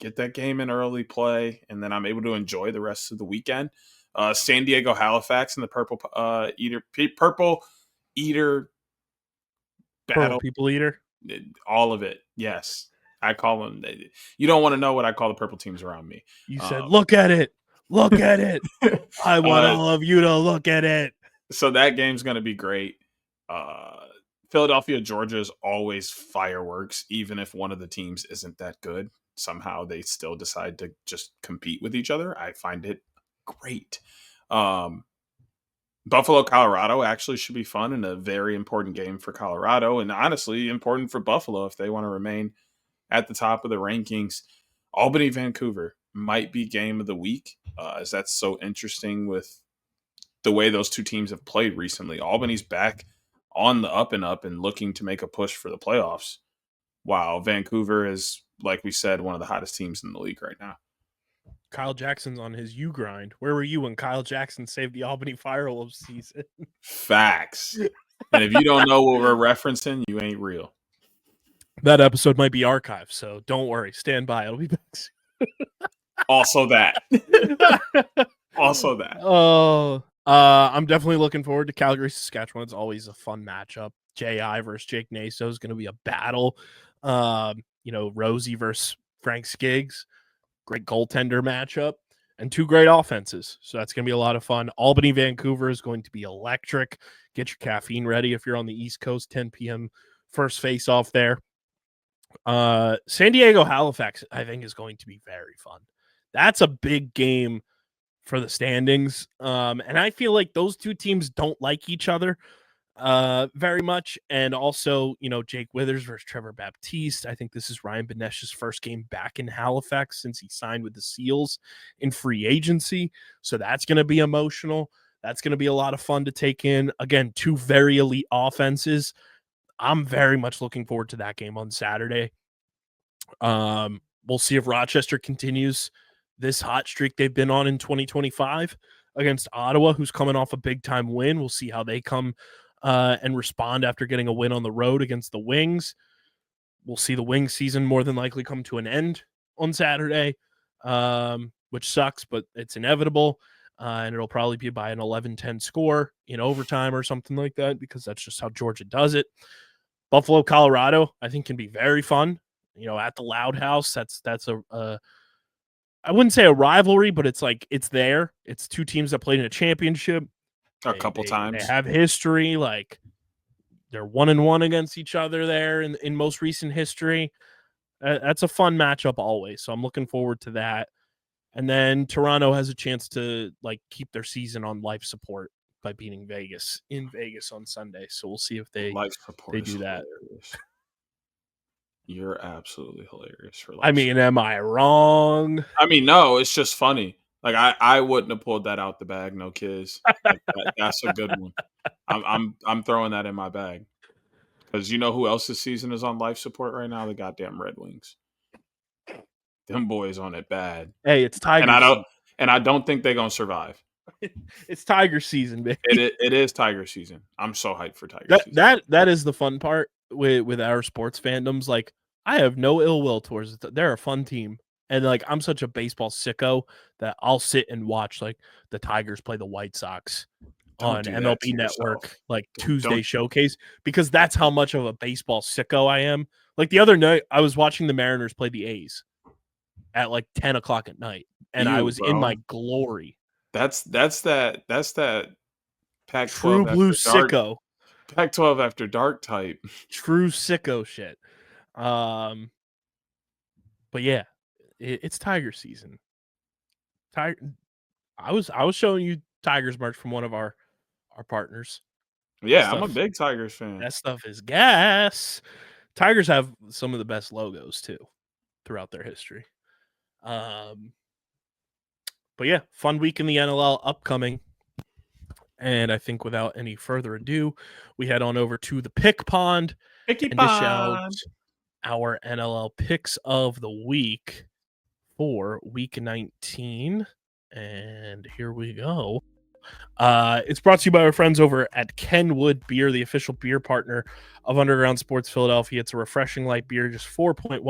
get that game in early play, and then I'm able to enjoy the rest of the weekend. San Diego, Halifax, and the Purple Eater battle.
People Eater?
All of it, yes. I call them. You don't want to know what I call the purple teams around me.
You said, look at it. Look at it. I want all of you to look at it.
So that game's going to be great. Philadelphia, Georgia is always fireworks, even if one of the teams isn't that good. Somehow they still decide to just compete with each other. I find it great. Buffalo, Colorado actually should be fun and a very important game for Colorado, and honestly important for Buffalo if they want to remain at the top of the rankings. Albany, Vancouver might be game of the week, as that's so interesting with the way those two teams have played recently. Albany's back on the up and up and looking to make a push for the playoffs, while Vancouver is, like we said, one of the hottest teams in the league right now.
Kyle Jackson's on his U grind. Where were you when Kyle Jackson saved the Albany Firewolves season?
Facts. And if you don't know what we're referencing, you ain't real.
That episode might be archived, so don't worry. Stand by. It'll be back soon.
Also that.
Oh, I'm definitely looking forward to Calgary, Saskatchewan. It's always a fun matchup. J.I. versus Jake Naso is going to be a battle. Rosie versus Frank Skiggs. Great goaltender matchup. and two great offenses. So that's going to be a lot of fun. Albany, Vancouver is going to be electric. Get your caffeine ready if you're on the East Coast, 10 p.m. first face-off there. San Diego, Halifax, I think, is going to be very fun. That's a big game for the standings. And I feel like those two teams don't like each other very much. And also, Jake Withers versus Trevor Baptiste. I think this is Ryan Benesh's first game back in Halifax since he signed with the Seals in free agency. So that's going to be emotional. That's going to be a lot of fun to take in. Again, two very elite offenses. I'm very much looking forward to that game on Saturday. We'll see if Rochester continues this hot streak they've been on in 2025 against Ottawa, who's coming off a big-time win. We'll see how they come and respond after getting a win on the road against the Wings. We'll see the Wings season more than likely come to an end on Saturday, which sucks, but it's inevitable. And it'll probably be by an 11-10 score in overtime or something like that, because that's just how Georgia does it. Buffalo, Colorado, I think can be very fun. At the Loud House, that's a I wouldn't say a rivalry, but it's like it's there. It's two teams that played in a championship
a couple times.
They have history. Like they're 1-1 against each other there in most recent history. That's a fun matchup always. So I'm looking forward to that. And then Toronto has a chance to keep their season on life support by beating Vegas in Vegas on Sunday. So we'll see if they do that.
Hilarious. You're absolutely hilarious for life.
I mean, am I wrong?
I mean, no, it's just funny. Like I wouldn't have pulled that out the bag, no kids. That's a good one. I'm throwing that in my bag. Because you know who else's season is on life support right now? The goddamn Red Wings. Them boys on it bad.
Hey, it's Tiger
season. And I don't think they're gonna survive.
It's Tiger season, baby.
It is Tiger season. I'm so hyped for Tiger season.
That is the fun part with our sports fandoms. Like, I have no ill will towards it. They're a fun team. And I'm such a baseball sicko that I'll sit and watch the Tigers play the White Sox on MLB Network, Tuesday Showcase, because that's how much of a baseball sicko I am. Like the other night, I was watching the Mariners play the A's at 10 o'clock at night, and I was in my glory.
That's that Pac-12
true blue sicko.
Pac-12 after dark type.
True sicko shit. But yeah, it's Tiger season. I was showing you Tigers merch from one of our partners.
Yeah, I'm a big Tigers fan.
That stuff is gas. Tigers have some of the best logos too throughout their history. But yeah, fun week in the NLL upcoming. And I think without any further ado, we head on over to the pick pond and dish out our NLL picks of the week for week 19. And here we go. It's brought to you by our friends over at Kenwood Beer, the official beer partner of Underground Sports Philadelphia. It's a refreshing light beer, just 4.1%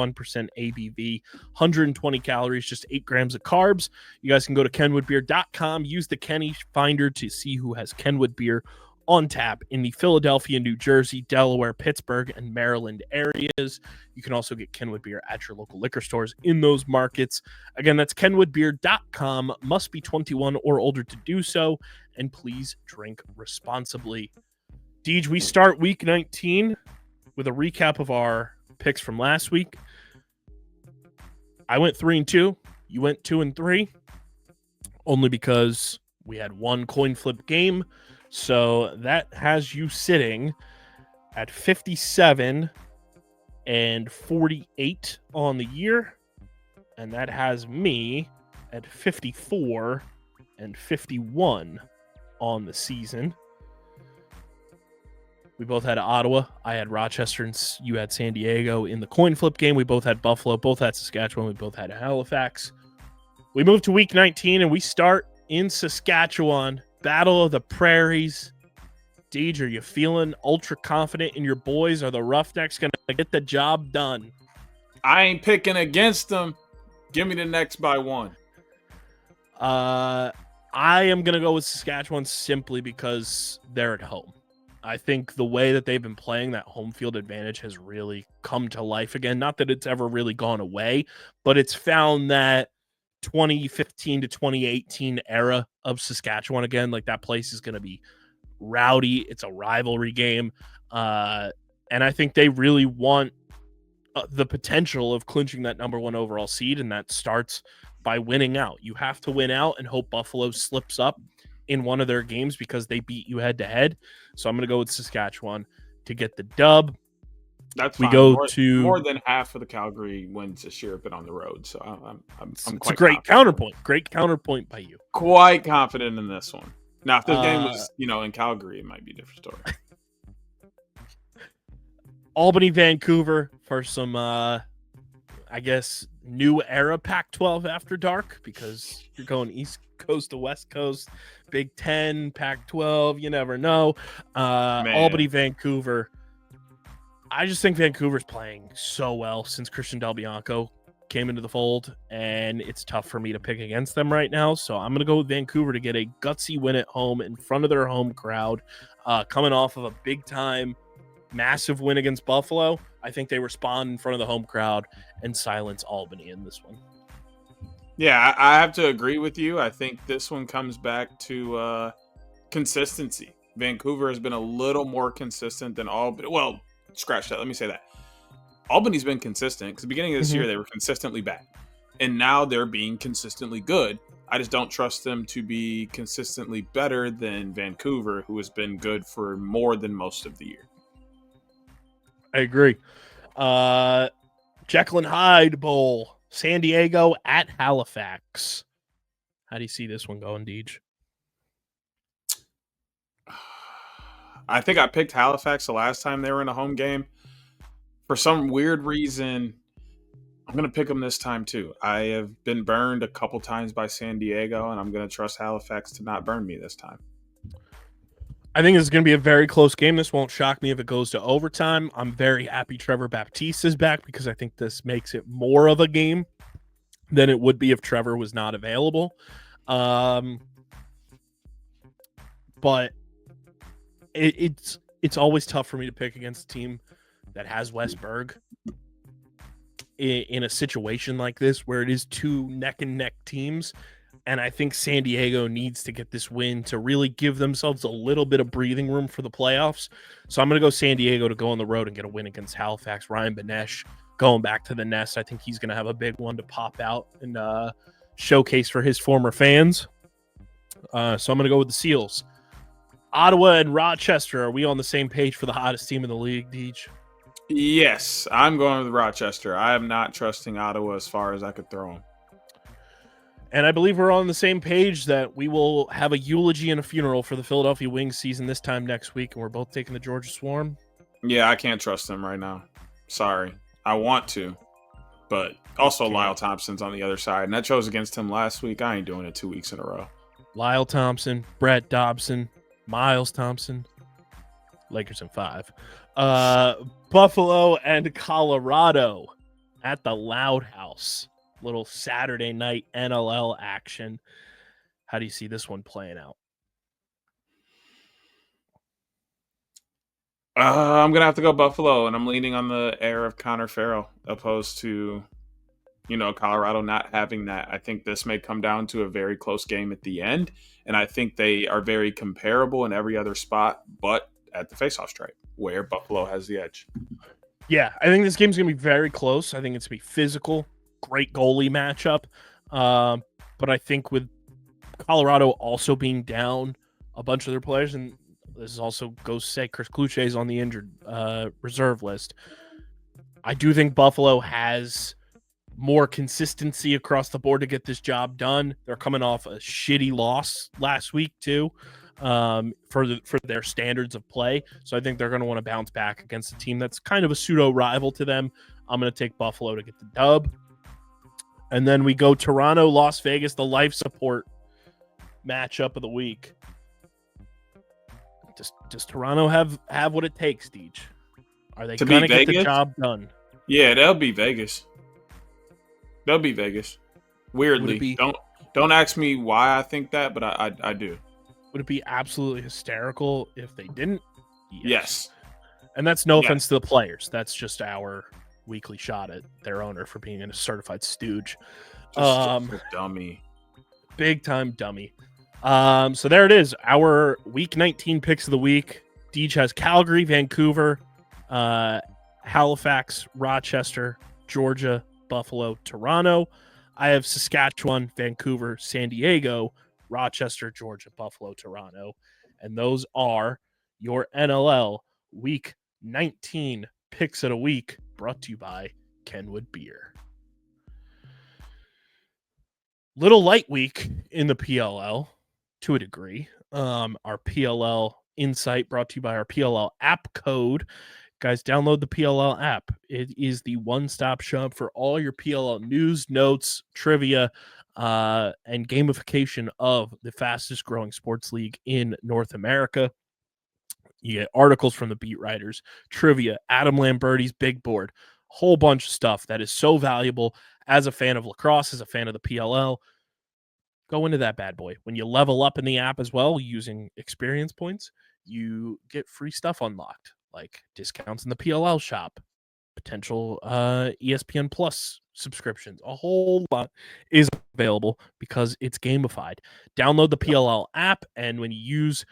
ABV, 120 calories, just 8 grams of carbs. You guys can go to kenwoodbeer.com, use the Kenny Finder to see who has Kenwood Beer on tap in the Philadelphia, New Jersey, Delaware, Pittsburgh, and Maryland areas. You can also get Kenwood Beer at your local liquor stores in those markets. Again, that's kenwoodbeer.com. Must be 21 or older to do so, and please drink responsibly. Deej, we start week 19 with a recap of our picks from last week. I went 3-2. You went 2-3, only because we had one coin flip game. So that has you sitting at 57 and 48 on the year. And that has me at 54 and 51 on the season. We both had Ottawa. I had Rochester, and you had San Diego in the coin flip game. We both had Buffalo, both had Saskatchewan. We both had Halifax. We move to week 19, and we start in Saskatchewan. Battle of the Prairies. Deej, are you feeling ultra confident in your boys? Are the Roughnecks going to get the job done?
I ain't picking against them. Give me the next by one.
I am going to go with Saskatchewan simply because they're at home. I think the way that they've been playing, that home field advantage has really come to life again. Not that it's ever really gone away, but it's found that 2015 to 2018 era of Saskatchewan again. Like, that place is going to be rowdy. It's a rivalry game. And I think they really want the potential of clinching that number 1 overall seed, and that starts by winning out. You have to win out and hope Buffalo slips up in one of their games because they beat you head to head. So I'm going to go with Saskatchewan to get the dub.
That's
we
fine.
go
more,
to
more than half of the Calgary wins this year have been on the road. So I'm
it's
quite
a great
confident.
counterpoint. Great counterpoint by you.
Quite confident in this one. Now, if this game was, in Calgary, it might be a different story.
Albany, Vancouver for some, I guess, new era Pac-12 after dark, because you're going East Coast to West Coast, Big Ten, Pac-12, you never know. Albany, Vancouver. I just think Vancouver's playing so well since Christian Del Bianco came into the fold, and it's tough for me to pick against them right now. So I'm going to go with Vancouver to get a gutsy win at home in front of their home crowd, coming off of a big-time massive win against Buffalo. I think they respond in front of the home crowd and silence Albany in this one.
Yeah, I have to agree with you. I think this one comes back to consistency. Vancouver has been a little more consistent than Albany. Well, scratch that. Let me say that. Albany's been consistent because the beginning of this year they were consistently bad, and now they're being consistently good. I just don't trust them to be consistently better than Vancouver, who has been good for more than most of the year.
I agree. Jekyll and Hyde Bowl, San Diego at Halifax. How do you see this one going, Deej?
I think I picked Halifax the last time they were in a home game. For some weird reason, I'm going to pick them this time too. I have been burned a couple times by San Diego, and I'm going to trust Halifax to not burn me this time.
I think it's going to be a very close game. This won't shock me if it goes to overtime. I'm very happy Trevor Baptiste is back because I think this makes it more of a game than it would be if Trevor was not available. But it's always tough for me to pick against a team that has Westberg in a situation like this where it is two neck-and-neck teams. And I think San Diego needs to get this win to really give themselves a little bit of breathing room for the playoffs. So I'm going to go San Diego to go on the road and get a win against Halifax. Ryan Benesh going back to the nest. I think he's going to have a big one to pop out and showcase for his former fans. So I'm going to go with the Seals. Ottawa and Rochester. Are we on the same page for the hottest team in the league, Deej?
Yes, I'm going with Rochester. I am not trusting Ottawa as far as I could throw them.
And I believe we're on the same page that we will have a eulogy and a funeral for the Philadelphia Wings season this time next week, and we're both taking the Georgia Swarm.
Yeah, I can't trust them right now. Sorry. I want to, but also Lyle Thompson's on the other side, and I chose against him last week. I ain't doing it 2 weeks in a row.
Lyle Thompson, Brett Dobson, Miles Thompson, Lakers in 5. Buffalo and Colorado at the Loud House. Little Saturday night NLL action. How do you see this one playing out?
I'm going to have to go Buffalo, and I'm leaning on the air of Connor Farrell opposed to, Colorado not having that. I think this may come down to a very close game at the end, and I think they are very comparable in every other spot, but at the faceoff stripe, where Buffalo has the edge.
Yeah, I think this game's going to be very close. I think it's going to be physical. Great goalie matchup. But I think with Colorado also being down a bunch of their players, and this also goes to say Chris Kluche is on the injured reserve list, I do think Buffalo has more consistency across the board to get this job done. They're coming off a shitty loss last week too, for their standards of play. So I think they're going to want to bounce back against a team that's kind of a pseudo rival to them. I'm going to take Buffalo to get the dub. And then we go Toronto, Las Vegas, the life support matchup of the week. Does Toronto have what it takes, Deej? Are they going to get the job done?
Yeah, they'll be Vegas. They'll be Vegas. Weirdly. Don't ask me why I think that, but I do. Would
it be absolutely hysterical if they didn't?
Yes.
And that's no offense to the players. That's just our weekly shot at their owner for being a certified stooge.
Just a dummy.
Big time dummy. So there it is. Our week 19 picks of the week. Deej has Calgary, Vancouver, Halifax, Rochester, Georgia, Buffalo, Toronto. I have Saskatchewan, Vancouver, San Diego, Rochester, Georgia, Buffalo, Toronto. And those are your NLL week 19 picks of the week, brought to you by Kenwood Beer. Little light week in the PLL to a degree. Our PLL insight brought to you by our PLL App Code. Guys, download the PLL app. It is the one-stop shop for all your PLL news, notes, trivia, and gamification of the fastest growing sports league in North America. You get articles from the beat writers, trivia, Adam Lamberti's big board, whole bunch of stuff that is so valuable as a fan of lacrosse, as a fan of the PLL. Go into that bad boy. When you level up in the app as well using experience points, you get free stuff unlocked, like discounts in the PLL shop, potential ESPN Plus subscriptions. A whole lot is available because it's gamified. Download the PLL app, and when you use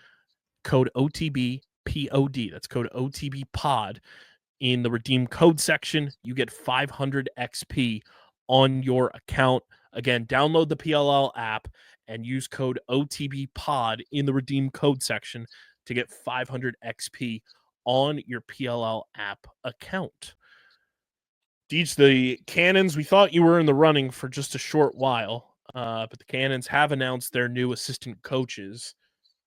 code OTBPOD, that's code OTBPOD, in the redeem code section, you get 500 XP on your account. Again, download the PLL app and use code OTBPOD in the redeem code section to get 500 XP on your PLL app account. Deej, the Cannons, we thought you were in the running for just a short while, but the Cannons have announced their new assistant coaches.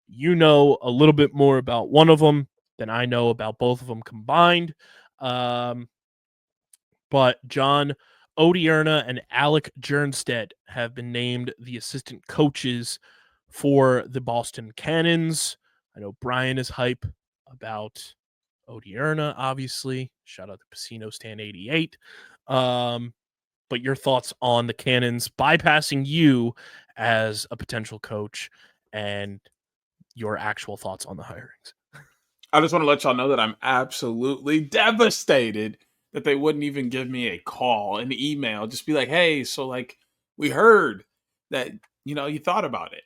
You know a little bit more about one of them than I know about both of them combined. But John Odierna and Alec Jernstedt have been named the assistant coaches for the Boston Cannons. I know Brian is hype about Odierna, obviously. Shout out to Pacino Stan 88. But your thoughts on the Cannons bypassing you as a potential coach and your actual thoughts on the hirings.
I just want to let y'all know that I'm absolutely devastated that they wouldn't even give me a call, an email, just be like, hey, so like we heard that, you thought about it.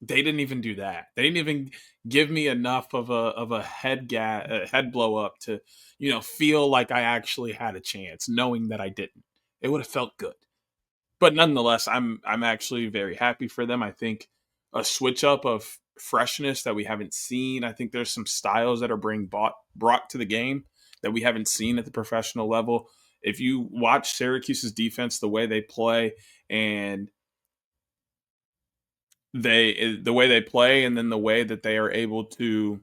They didn't even do that. They didn't even give me enough of a head blow up to, feel like I actually had a chance, knowing that I didn't. It would have felt good. But nonetheless, I'm actually very happy for them. I think a switch up of freshness that we haven't seen. I think there's some styles that are being brought to the game that we haven't seen at the professional level. If you watch Syracuse's defense, the way they play and the way they play, and then the way that they are able to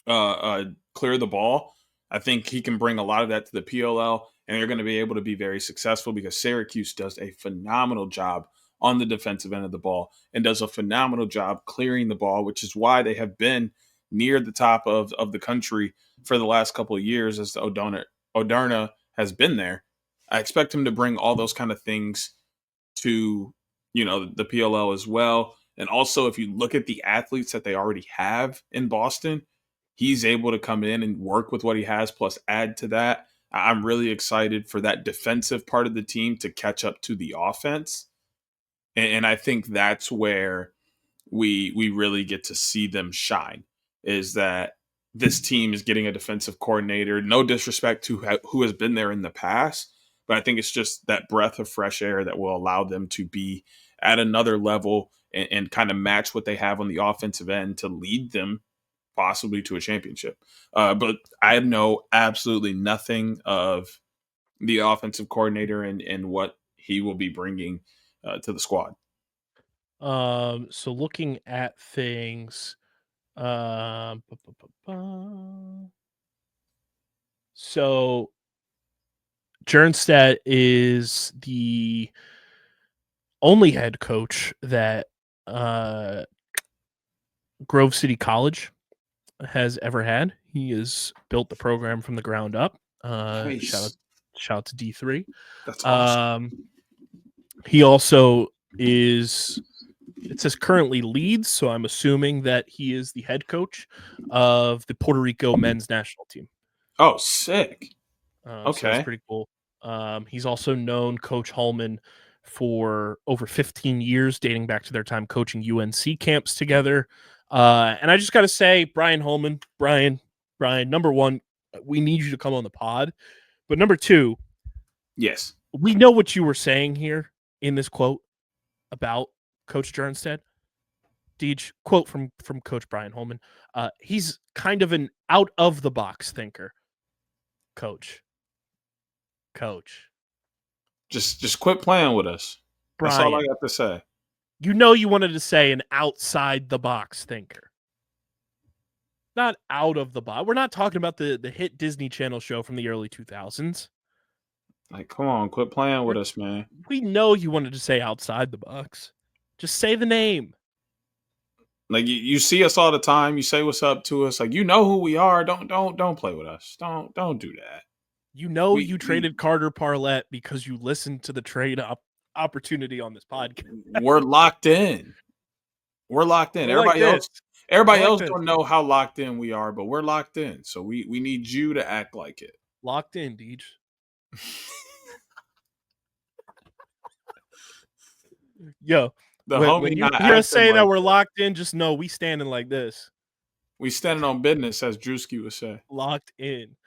clear the ball, I think he can bring a lot of that to the PLL, and they're going to be able to be very successful because Syracuse does a phenomenal job on the defensive end of the ball and does a phenomenal job clearing the ball, which is why they have been near the top of the country for the last couple of years as Odierna has been there. I expect him to bring all those kind of things to, the PLL as well. And also, if you look at the athletes that they already have in Boston, he's able to come in and work with what he has, plus add to that. I'm really excited for that defensive part of the team to catch up to the offense. And I think that's where we really get to see them shine, is that this team is getting a defensive coordinator. No disrespect to who has been there in the past, but I think it's just that breath of fresh air that will allow them to be at another level and kind of match what they have on the offensive end to lead them possibly to a championship. But I know absolutely nothing of the offensive coordinator and what he will be bringing to the squad.
So looking at things, so Jernstedt is the only head coach that Grove City College has ever had. He has built the program from the ground up.
Nice.
Shout out to D3.
That's awesome.
He also is, it says currently leads, so I'm assuming that he is the head coach of the Puerto Rico men's national team.
Oh, sick.
So that's pretty cool. He's also known Coach Hallman for over 15 years, dating back to their time coaching UNC camps together. And I just got to say, Brian Holman, Brian, number one, we need you to come on the pod. But number two,
yes,
we know what you were saying here in this quote about Coach Jernstead. Deej, quote from Coach Brian Holman. He's kind of an out of the box thinker. Coach.
Just quit playing with us.
Brian,
that's all I got to say.
You know you wanted to say an outside the box thinker. Not out of the box. We're not talking about the hit Disney Channel show from the early 2000s.
Like, come on, quit playing with us, man.
We know you wanted to say outside the box. Just say the name.
Like you see us all the time. You say what's up to us. Like, you know who we are. Don't play with us. Don't do that.
You know you traded Carter Parlett because you listened to the trade opportunity on this podcast.
We're locked in. Everybody else don't know how locked in we are, but we're locked in. So we need you to act like it.
Locked in, Deej. Yo, when you hear us say that we're locked in, just know we standing like this.
We standing on business, as Drewski would say.
Locked in.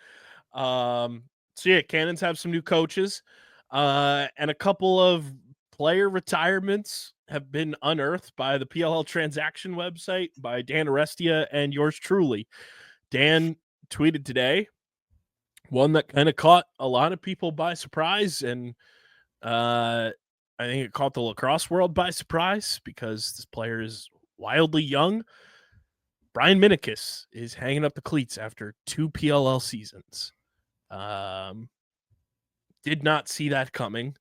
So yeah, Cannons have some new coaches, and a couple of player retirements have been unearthed by the PLL transaction website by Dan Arestia and yours truly. Dan tweeted today, one that kind of caught a lot of people by surprise, and I think it caught the lacrosse world by surprise because this player is wildly young. Brian Minikis is hanging up the cleats after 2 PLL seasons. Did not see that coming.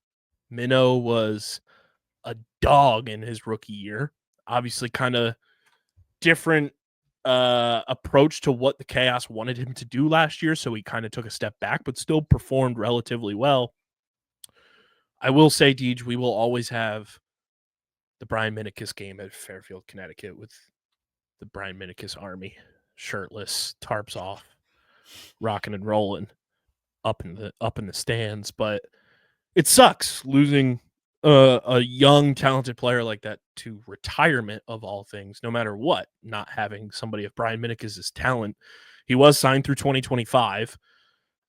Minnow was a dog in his rookie year. Obviously, kind of different approach to what the Chaos wanted him to do last year, so he kind of took a step back, but still performed relatively well. I will say, Deej, we will always have the Brian Minikis game at Fairfield, Connecticut, with the Brian Minikis army, shirtless, tarps off, rocking and rolling up in the stands. But it sucks losing a young, talented player like that to retirement of all things, no matter what, not having somebody of Brian Minikis' talent. He was signed through 2025.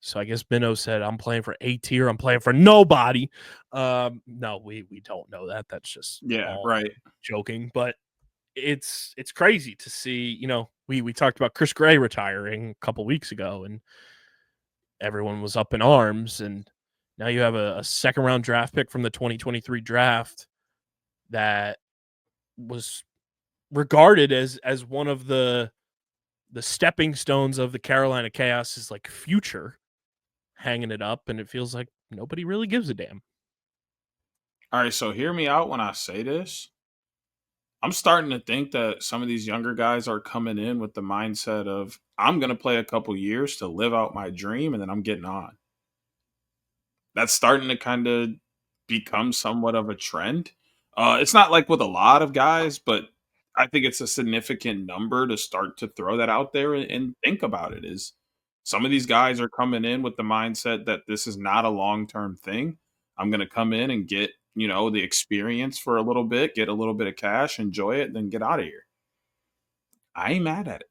So I guess Benno said, I'm playing for A tier. I'm playing for nobody. No, we don't know that. That's just
right.
Joking. But it's crazy to see, we talked about Chris Gray retiring a couple weeks ago, and everyone was up in arms. And now you have a second-round draft pick from the 2023 draft that was regarded as one of the stepping stones of the Carolina Chaos's like future, hanging it up, and it feels like nobody really gives a damn.
All right, so hear me out when I say this. I'm starting to think that some of these younger guys are coming in with the mindset of, I'm going to play a couple years to live out my dream, and then I'm getting on. That's starting to kind of become somewhat of a trend. It's not like with a lot of guys, but I think it's a significant number to start to throw that out there and think about it. Is some of these guys are coming in with the mindset that this is not a long-term thing. I'm going to come in and get, the experience for a little bit, get a little bit of cash, enjoy it, then get out of here. I ain't mad at it.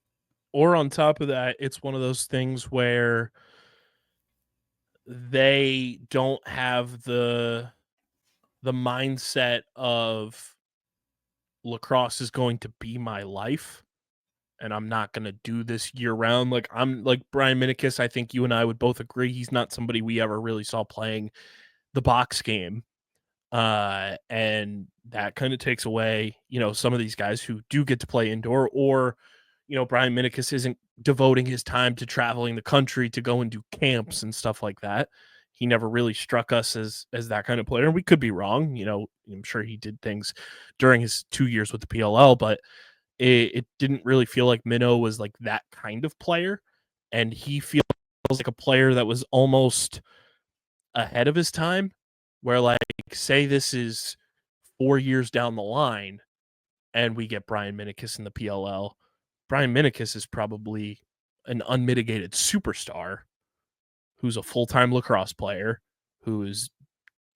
Or on top of that, it's one of those things where they don't have the mindset of lacrosse is going to be my life, and I'm not going to do this year round. Like, I'm like Brian Minikis. I think you and I would both agree he's not somebody we ever really saw playing the box game. And that kind of takes away, some of these guys who do get to play indoor, or, Brian Minikis isn't devoting his time to traveling the country to go and do camps and stuff like that. He never really struck us as that kind of player. And we could be wrong. I'm sure he did things during his 2 years with the PLL, but it didn't really feel like Minnow was like that kind of player. And he feels like a player that was almost ahead of his time, where, like, say this is 4 years down the line and we get Brian Minikis in the PLL. Brian Minikis is probably an unmitigated superstar who's a full-time lacrosse player, who is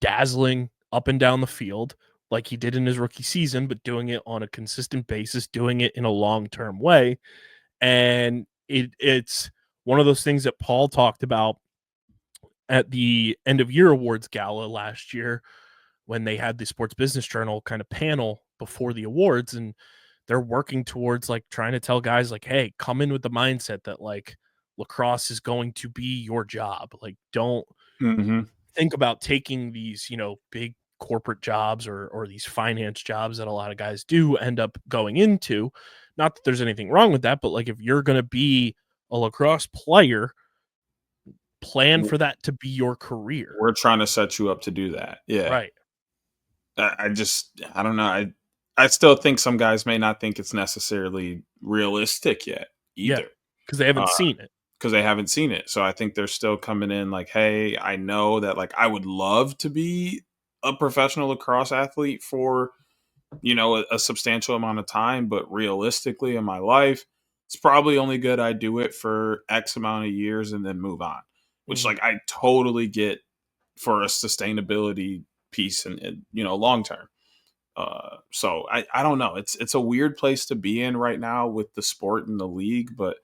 dazzling up and down the field like he did in his rookie season, but doing it on a consistent basis, doing it in a long-term way. And it's one of those things that Paul talked about at the end of year awards gala last year when they had the Sports Business Journal kind of panel before the awards, and they're working towards like trying to tell guys like, hey, come in with the mindset that like lacrosse is going to be your job. Like, don't think about taking these, big corporate jobs or these finance jobs that a lot of guys do end up going into. Not that there's anything wrong with that, but like if you're going to be a lacrosse player, plan for that to be your career.
We're trying to set you up to do that. Yeah.
Right.
I don't know. I still think some guys may not think it's necessarily realistic yet either.
Because they haven't seen it.
Because they haven't seen it. So I think they're still coming in like, hey, I know that like I would love to be a professional lacrosse athlete for, a substantial amount of time, but realistically in my life, it's probably only good I do it for X amount of years and then move on. Which like I totally get for a sustainability piece and long term. So I don't know. It's a weird place to be in right now with the sport and the league, but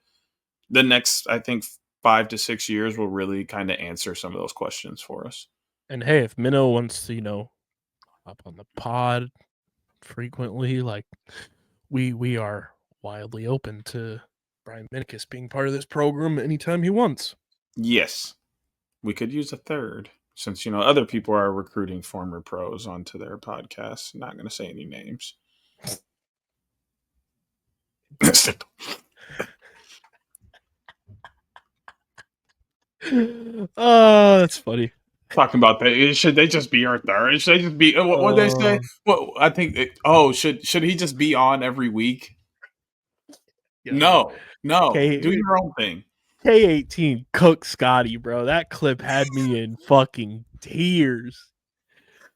the next, I think, 5 to 6 years will really kind of answer some of those questions for us.
And hey, if Minnow wants to, hop on the pod frequently, like we are wildly open to Brian Minicus being part of this program anytime he wants.
Yes. We could use a third since, other people are recruiting former pros onto their podcasts. Not going to say any names.
Oh, that's funny.
Talking about that, should they just be our third? Should they just be? What they say? Well, I think. Should he just be on every week? No. Do your own thing.
K18 cook Scotty, bro. That clip had me in fucking tears.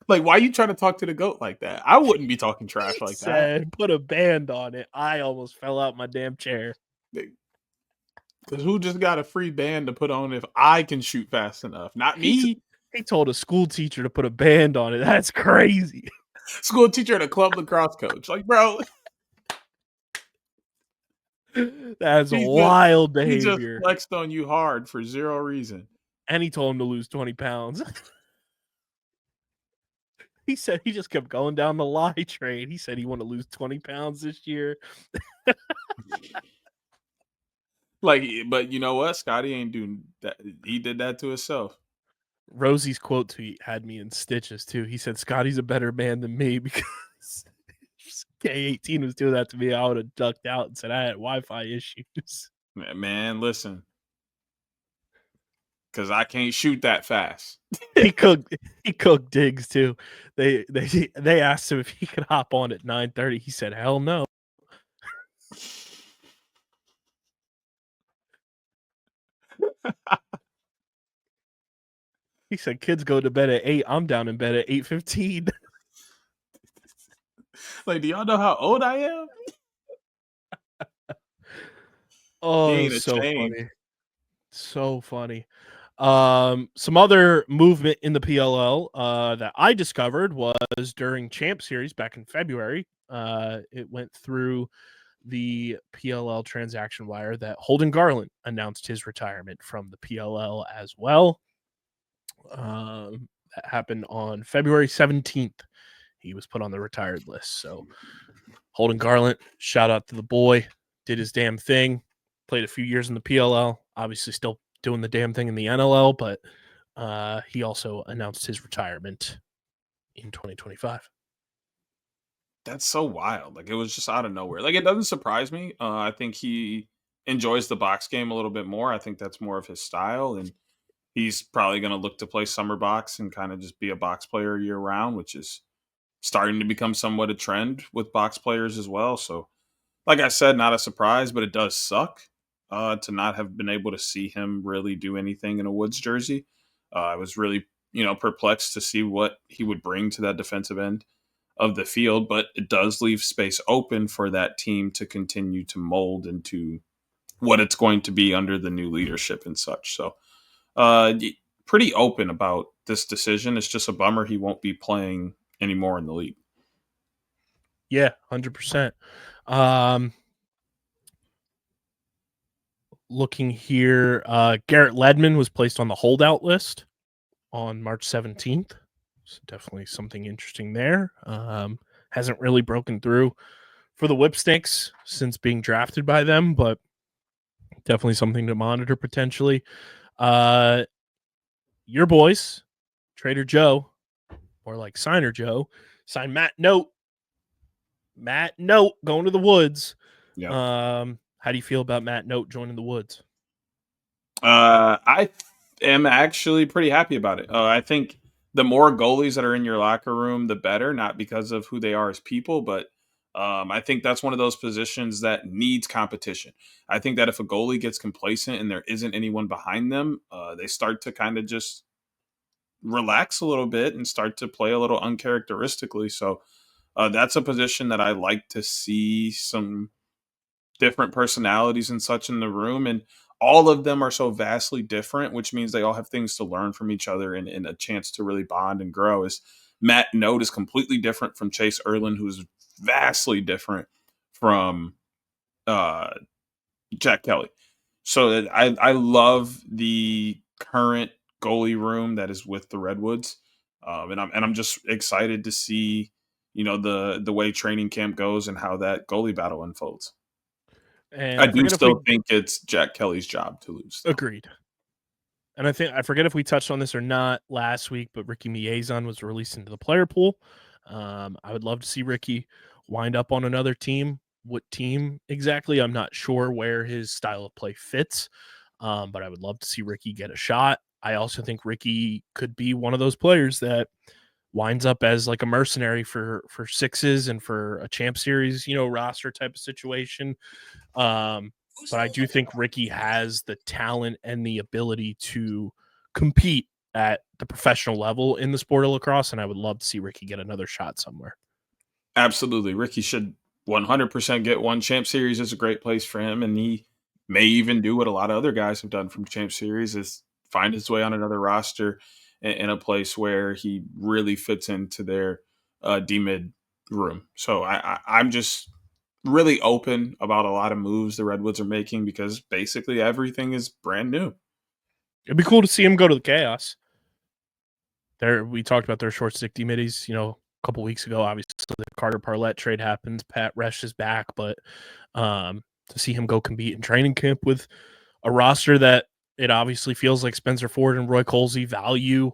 Like, why are you trying to talk to the GOAT like that? I wouldn't be talking trash like that.
Put a band on it. I almost fell out my damn chair.
Because who just got a free band to put on if I can shoot fast enough? Not me.
He told a school teacher to put a band on it. That's crazy.
School teacher and a club lacrosse coach. Like, bro.
That's wild behavior.
He just flexed on you hard for zero reason.
And he told him to lose 20 pounds. He said he just kept going down the lie train. He said he wanted to lose 20 pounds this year.
Like, but you know what? Scotty ain't doing that. He did that to himself.
Rosie's quote tweet had me in stitches too. He said, Scotty's a better man than me because K18 was doing that to me. I would have ducked out and said I had Wi-Fi issues.
Man, listen. Because I can't shoot that fast.
He cooked Diggs too. They asked him if he could hop on at 9:30. He said, hell no. He said, kids go to bed at 8. I'm down in bed at 8:15.
Like, do y'all know how old I am?
Oh, so funny. So funny. Some other movement in the PLL that I discovered was during Champ Series back in February. It went through the PLL transaction wire that Holden Garland announced his retirement from the PLL as well. That happened on February 17th. He was put on the retired list. So Holden Garland, shout out to the boy, did his damn thing, played a few years in the PLL, obviously still doing the damn thing in the NLL, but he also announced his retirement in 2025.
That's so wild. Like, it was just out of nowhere. Like, it doesn't surprise me. I think he enjoys the box game a little bit more. I think that's more of his style, and he's probably going to look to play summer box and kind of just be a box player year round, which is starting to become somewhat a trend with box players as well. So, like I said, not a surprise, but it does suck to not have been able to see him really do anything in a Woods jersey. I was really, perplexed to see what he would bring to that defensive end of the field, but it does leave space open for that team to continue to mold into what it's going to be under the new leadership and such. So Pretty open about this decision. It's just a bummer he won't be playing anymore in the league.
Yeah, 100%. Looking here, Garrett Ledman was placed on the holdout list on March 17th. So definitely something interesting there. Hasn't really broken through for the Whipsnakes since being drafted by them, but definitely something to monitor potentially. Your boys, Trader Joe, or like Signer Joe, signed Matt Note. Matt Note going to the Woods.
Yep.
How do you feel about Matt Note joining the Woods?
I am actually pretty happy about it. I think the more goalies that are in your locker room, the better, not because of who they are as people, but I think that's one of those positions that needs competition. I think that if a goalie gets complacent and there isn't anyone behind them, they start to kind of just relax a little bit and start to play a little uncharacteristically. So that's a position that I like to see some different personalities and such in the room. And all of them are so vastly different, which means they all have things to learn from each other and a chance to really bond and grow. Is Matt Note is completely different from Chase Erlin, who's vastly different from Jack Kelly. So I love the current goalie room that is with the Redwoods, and I'm just excited to see the way training camp goes and how that goalie battle unfolds.
And
I do still think it's Jack Kelly's job to lose, though.
Agreed. And I forget if we touched on this or not last week, but Ricky Miezon was released into the player pool. I would love to see Ricky wind up on another team. What team exactly? I'm not sure where his style of play fits, but I would love to see Ricky get a shot. I also think Ricky could be one of those players that winds up as like a mercenary for Sixes and for a champ series, roster type of situation. But I do think Ricky has the talent and the ability to compete at the professional level in the sport of lacrosse, and I would love to see Ricky get another shot somewhere.
Absolutely. Ricky should 100% get one. Champ Series is a great place for him, and he may even do what a lot of other guys have done from Champ Series, is find his way on another roster in a place where he really fits into their D-mid room. So I'm just really open about a lot of moves the Redwoods are making because basically everything is brand new.
It'd be cool to see him go to the Chaos. We talked about their short stick D-middies, a couple weeks ago. Obviously, the Carter Parlett trade happens. Pat Resch is back, but to see him go compete in training camp with a roster that it obviously feels like Spencer Ford and Roy Colsey value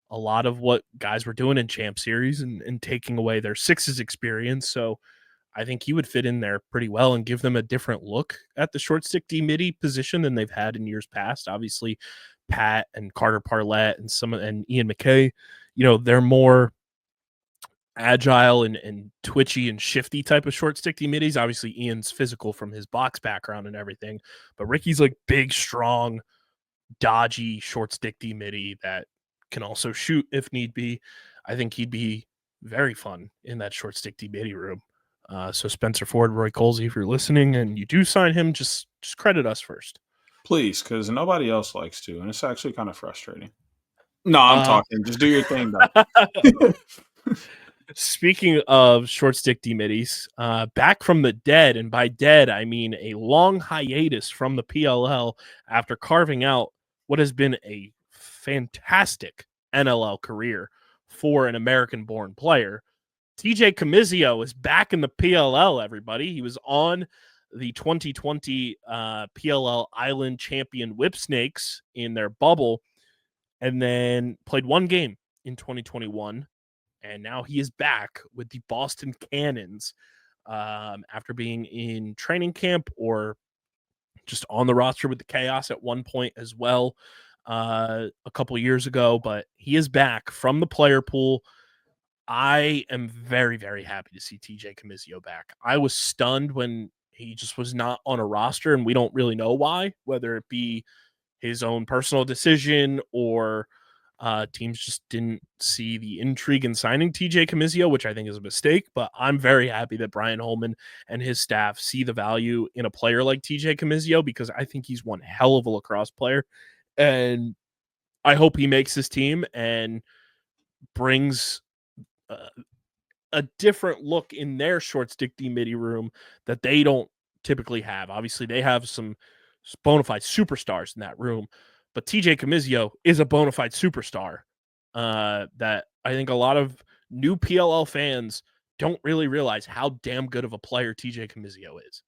a lot of what guys were doing in Champ Series and taking away their Sixes experience. So I think he would fit in there pretty well and give them a different look at the short stick D-midi position than they've had in years past. Obviously, Pat and Carter Parlett and Ian McKay, they're more agile and twitchy and shifty type of short stick D-middies. Obviously, Ian's physical from his box background and everything, but Ricky's like big, strong, dodgy short stick D-midi that can also shoot if need be. I think he'd be very fun in that short stick D-midi room. So Spencer Ford, Roy Colsey, if you're listening and you do sign him, just credit us first.
Please, because nobody else likes to, and it's actually kind of frustrating. No, I'm talking. Just do your thing, though.
Speaking of short stick D-middies, back from the dead, and by dead, I mean a long hiatus from the PLL after carving out what has been a fantastic NLL career for an American-born player. TJ Camizio is back in the PLL, everybody. He was on the 2020 PLL Island champion Whipsnakes in their bubble and then played one game in 2021. And now he is back with the Boston Cannons after being in training camp or just on the roster with the Chaos at one point as well a couple years ago. But he is back from the player pool. I am very, very happy to see TJ Camizio back. I was stunned when he just was not on a roster, and we don't really know why, whether it be his own personal decision or teams just didn't see the intrigue in signing TJ Camizio, which I think is a mistake. But I'm very happy that Brian Holman and his staff see the value in a player like TJ Camizio because I think he's one hell of a lacrosse player. And I hope he makes his team and brings a different look in their short stick D midi room that they don't typically have. Obviously, they have some bona fide superstars in that room, but TJ Comizio is a bona fide superstar that I think a lot of new PLL fans don't really realize how damn good of a player TJ Comizio is.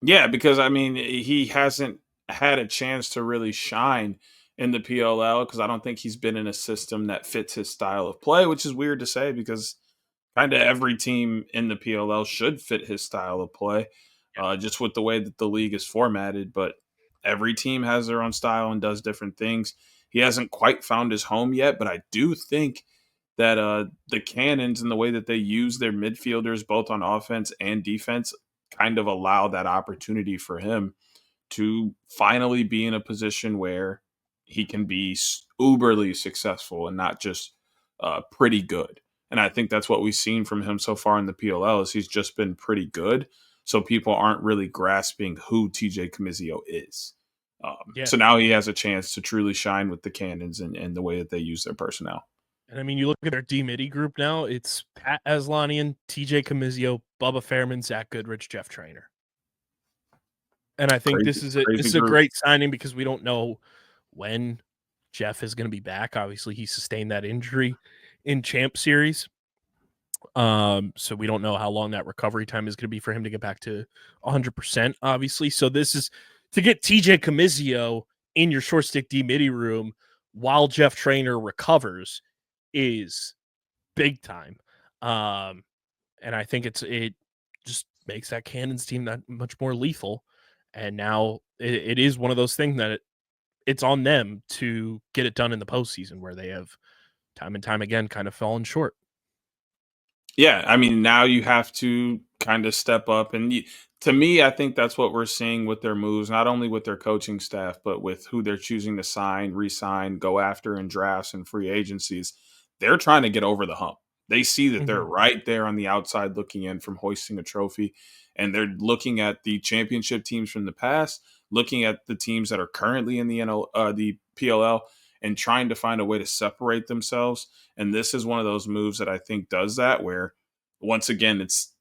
Yeah, because I mean, he hasn't had a chance to really shine in the PLL because I don't think he's been in a system that fits his style of play, which is weird to say because kind of every team in the PLL should fit his style of play, just with the way that the league is formatted. But every team has their own style and does different things. He hasn't quite found his home yet, but I do think that the Cannons and the way that they use their midfielders, both on offense and defense, kind of allow that opportunity for him to finally be in a position where he can be uberly successful and not just pretty good. And I think that's what we've seen from him so far in the PLL is he's just been pretty good. So people aren't really grasping who TJ Comizio is. So now he has a chance to truly shine with the Cannons and the way that they use their personnel.
And I mean, you look at their D-Midi group now, it's Pat Aslanian, TJ Comizio, Bubba Fairman, Zach Goodrich, Jeff Trainer. And I think this is a great signing because we don't know when Jeff is going to be back. Obviously, he sustained that injury in Champ Series. So we don't know how long that recovery time is going to be for him to get back to 100%, obviously. So this is to get TJ Comizio in your short stick D-Midi room while Jeff Trainer recovers is big time. And I think it just makes that Cannons team that much more lethal. And now it is one of those things that it's on them to get it done in the postseason where they have time and time again kind of fallen short.
Yeah, I mean, now you have to kind of step up. And to me, I think that's what we're seeing with their moves, not only with their coaching staff, but with who they're choosing to sign, re-sign, go after in drafts and free agencies. They're trying to get over the hump. They see that they're right there on the outside looking in from hoisting a trophy. And they're looking at the championship teams from the past, looking at the teams that are currently in the PLL, and trying to find a way to separate themselves. And this is one of those moves that I think does that, where once again, it's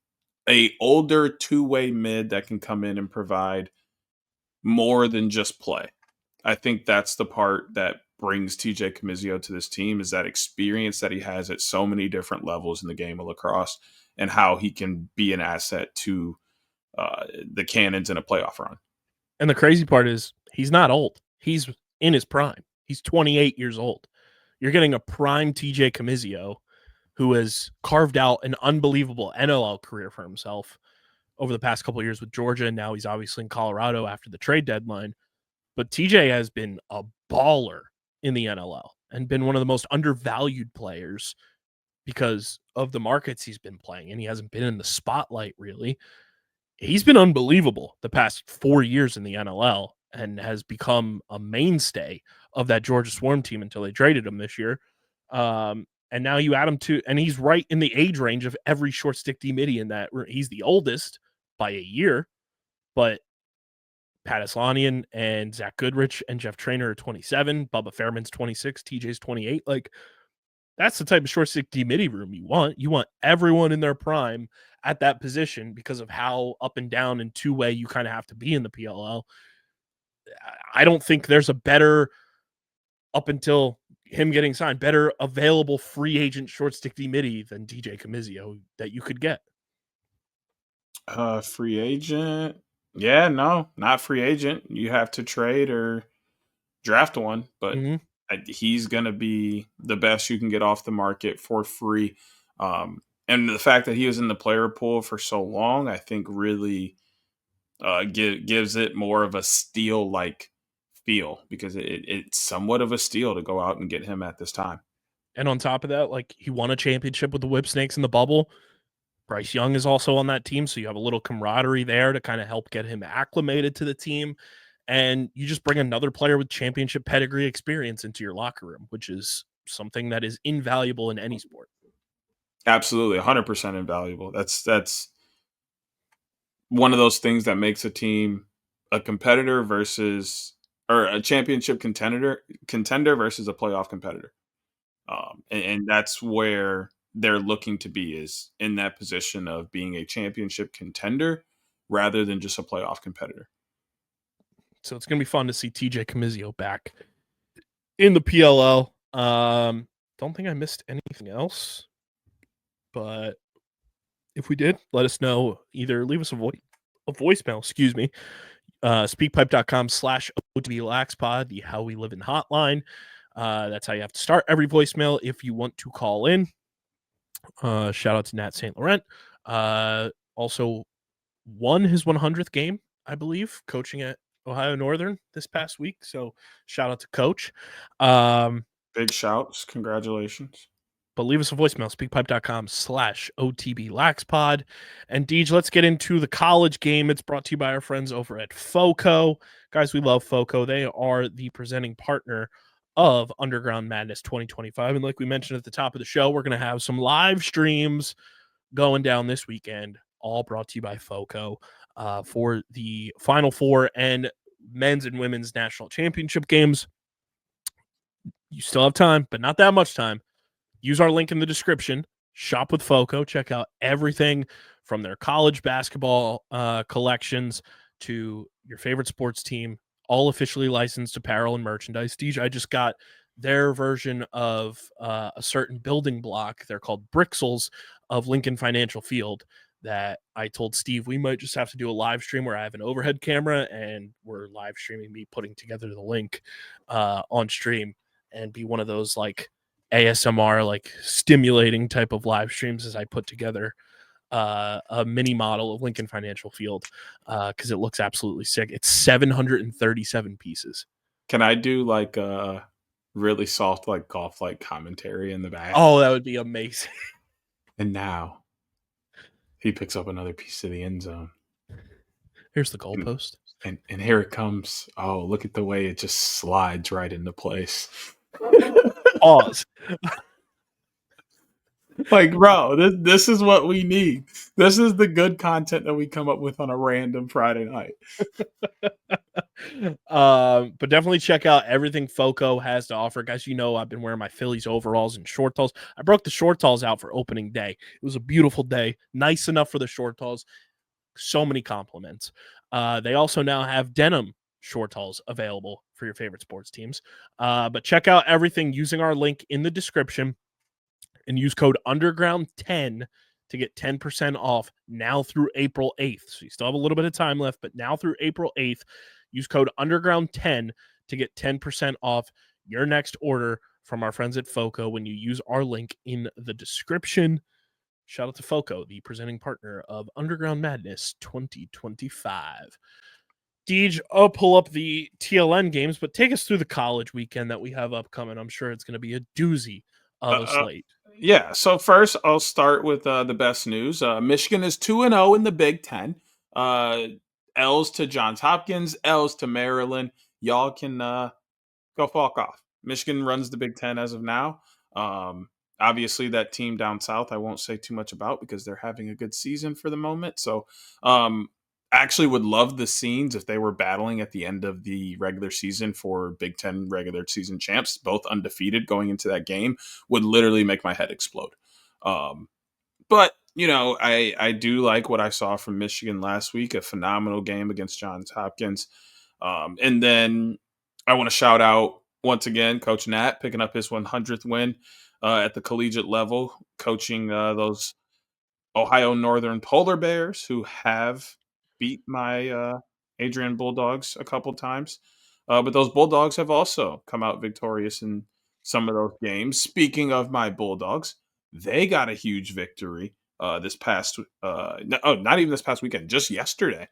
a older two-way mid that can come in and provide more than just play. I think that's the part that brings TJ Comizio to this team is that experience that he has at so many different levels in the game of lacrosse and how he can be an asset to the Cannons in a playoff run.
And the crazy part is he's not old. He's in his prime. He's 28 years old. You're getting a prime TJ Comizio who has carved out an unbelievable NLL career for himself over the past couple of years with Georgia. And now he's obviously in Colorado after the trade deadline. But TJ has been a baller in the NLL and been one of the most undervalued players because of the markets he's been playing. And he hasn't been in the spotlight really. He's been unbelievable the past 4 years in the NLL and has become a mainstay of that Georgia Swarm team until they traded him this year. And now you add him to, and he's right in the age range of every short stick D-Midi in that. He's the oldest by a year, but Pat Aslanian and Zach Goodrich and Jeff Trainer are 27. Bubba Fairman's 26. TJ's 28. Like, that's the type of short stick D-Midi room you want. You want everyone in their prime at that position because of how up and down and two-way you kind of have to be in the PLL. I don't think there's a better, up until him getting signed, better available free agent short stick D-Midi than TJ Comizio that you could get.
Free agent? Yeah, no, not free agent. You have to trade or draft one, but he's going to be the best you can get off the market for free. And the fact that he was in the player pool for so long, I think really gives it more of a steal-like feel because it's somewhat of a steal to go out and get him at this time.
And on top of that, like he won a championship with the Whip Snakes in the bubble. Bryce Young is also on that team, so you have a little camaraderie there to kind of help get him acclimated to the team. And you just bring another player with championship pedigree experience into your locker room, which is something that is invaluable in any sport.
Absolutely, 100% invaluable. That's one of those things that makes a team a competitor versus or a championship contender versus a playoff competitor. And that's where they're looking to be, is in that position of being a championship contender rather than just a playoff competitor.
So it's going to be fun to see TJ Camizio back in the PLL. Don't think I missed anything else, but if we did, let us know. Either leave us a voicemail, excuse me, speakpipe.com/otblaxpod, the How We Live in hotline. That's how you have to start every voicemail if you want to call in. Shout out to Nat St. Laurent. Also won his 100th game, I believe, coaching at Ohio Northern this past week. So shout out to Coach.
Big shouts. Congratulations.
But leave us a voicemail, speakpipe.com/OTBLaxpod. And Deej, let's get into the college game. It's brought to you by our friends over at FOCO. Guys, we love FOCO. They are the presenting partner of Underground Madness 2025. And like we mentioned at the top of the show, we're going to have some live streams going down this weekend, all brought to you by FOCO for the Final Four and men's and women's national championship games. You still have time, but not that much time. Use our link in the description. Shop with FOCO. Check out everything from their college basketball collections to your favorite sports team, all officially licensed apparel and merchandise. DJ, I just got their version of a certain building block. They're called Brixels of Lincoln Financial Field that I told Steve we might just have to do a live stream where I have an overhead camera and we're live streaming me putting together the link on stream and be one of those like ASMR, like stimulating type of live streams as I put together a mini model of Lincoln Financial Field because it looks absolutely sick. It's 737 pieces.
Can I do like a really soft like golf like commentary in the back?
Oh, that would be amazing.
And now he picks up another piece of the end zone.
Here's the goalpost.
And here it comes. Oh, look at the way it just slides right into place.
Pause.
Like, bro, this is what we need. This is the good content that we come up with on a random Friday night.
But definitely check out everything FOCO has to offer. Guys, you know I've been wearing my Phillies overalls and short talls. I broke the short talls out for opening day. It was a beautiful day. Nice enough for the short talls. So many compliments. They also now have denim short talls available for your favorite sports teams. But check out everything using our link in the description and use code underground10 to get 10% off now through April 8th. So you still have a little bit of time left, but now through April 8th, use code underground10 to get 10% off your next order from our friends at FOCO when you use our link in the description. Shout out to FOCO, the presenting partner of Underground Madness 2025. Deej, I'll pull up the TLN games, but take us through the college weekend that we have upcoming. I'm sure it's going to be a doozy of a slate.
Yeah, so first I'll start with the best news. Michigan is 2-0 in the Big Ten. L's to Johns Hopkins, L's to Maryland. Y'all can go fuck off. Michigan runs the Big Ten as of now. Obviously, that team down south I won't say too much about because they're having a good season for the moment. So actually would love the scenes if they were battling at the end of the regular season for Big Ten regular season champs, both undefeated going into that game, would literally make my head explode. But, you know, I do like what I saw from Michigan last week, a phenomenal game against Johns Hopkins. And then I want to shout out once again, Coach Nat picking up his 100th win at the collegiate level, coaching those Ohio Northern Polar Bears who have beat my Adrian Bulldogs a couple times. But those Bulldogs have also come out victorious in some of those games. Speaking of my Bulldogs, they got a huge victory this past not even this past weekend, just yesterday.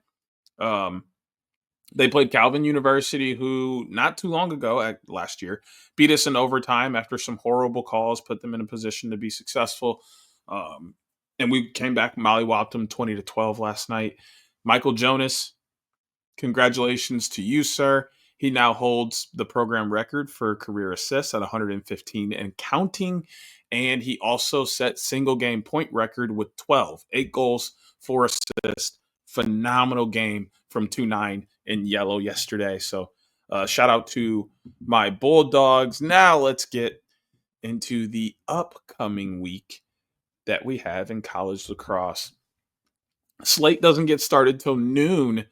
They played Calvin University, who not too long ago, last year, beat us in overtime after some horrible calls, put them in a position to be successful. And we came back, mollywopped them 20-12 last night. Michael Jonas, congratulations to you, sir. He now holds the program record for career assists at 115 and counting. And he also set single game point record with 12, 8 goals, 4 assists. Phenomenal game from 2-9 in yellow yesterday. So Shout out to my Bulldogs. Now let's get into the upcoming week that we have in college lacrosse. Slate doesn't get started till noon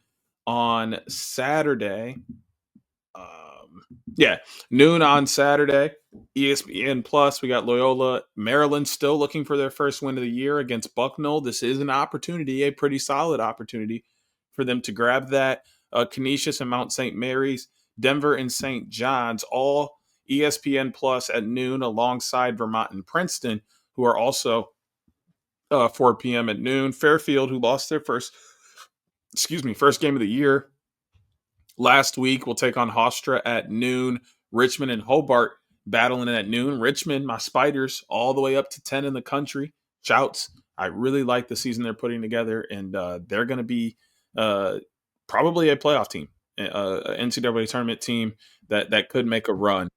on Saturday. Noon on Saturday. ESPN Plus, we got Loyola Maryland still looking for their first win of the year against Bucknell. This is an opportunity, a pretty solid opportunity for them to grab that. Canisius and Mount St. Mary's, Denver and St. John's, all ESPN Plus at noon alongside Vermont and Princeton, who are also 4 p.m. at noon. Fairfield, who lost their first game of the year last week, will take on Hofstra at noon. Richmond and Hobart battling at noon. Richmond, my Spiders, all the way up to 10 in the country. Shouts. I really like the season they're putting together, and they're going to be probably a playoff team, an NCAA tournament team that could make a run.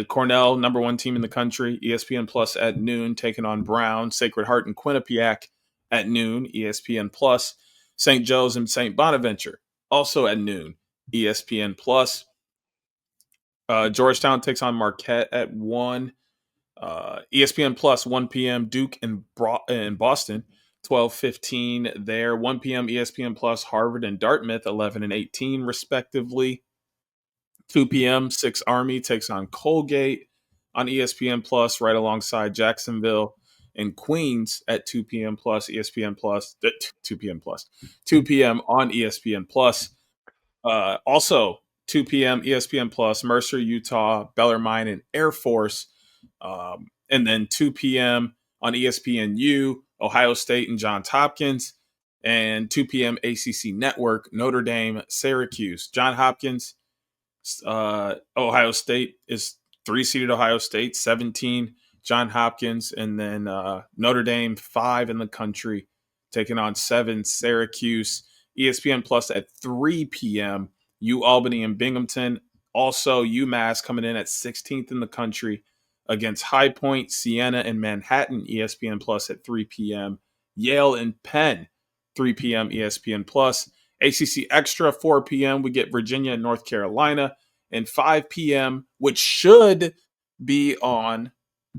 Cornell, number 1 team in the country, ESPN Plus at noon, taking on Brown. Sacred Heart and Quinnipiac at noon, ESPN Plus. St. Joe's and St. Bonaventure, also at noon, ESPN Plus. Georgetown takes on Marquette at 1. ESPN Plus, 1 p.m. Duke and Boston, 12:15 there. 1 p.m. ESPN Plus, Harvard and Dartmouth, 11 and 18 respectively. 2 p.m. 6 Army takes on Colgate on ESPN Plus, right alongside Jacksonville and Queens at 2 p.m. Plus, ESPN Plus, 2 p.m. Plus, 2 p.m. on ESPN Plus. Also, 2 p.m. ESPN Plus, Mercer, Utah, Bellarmine, and Air Force. And then 2 p.m. on ESPNU, Ohio State and Johns Hopkins. And 2 p.m. ACC Network, Notre Dame, Syracuse. Johns Hopkins, Ohio State is 3-seeded Ohio State, 17 Johns Hopkins. And then Notre Dame, 5 in the country, taking on 7 Syracuse. ESPN Plus at 3 p.m. UAlbany and Binghamton. Also, UMass coming in at 16th in the country against High Point, Siena, and Manhattan. ESPN Plus at 3 p.m. Yale and Penn, 3 p.m. ESPN Plus. ACC Extra, 4 p.m. We get Virginia and North Carolina. And 5 p.m., which should be on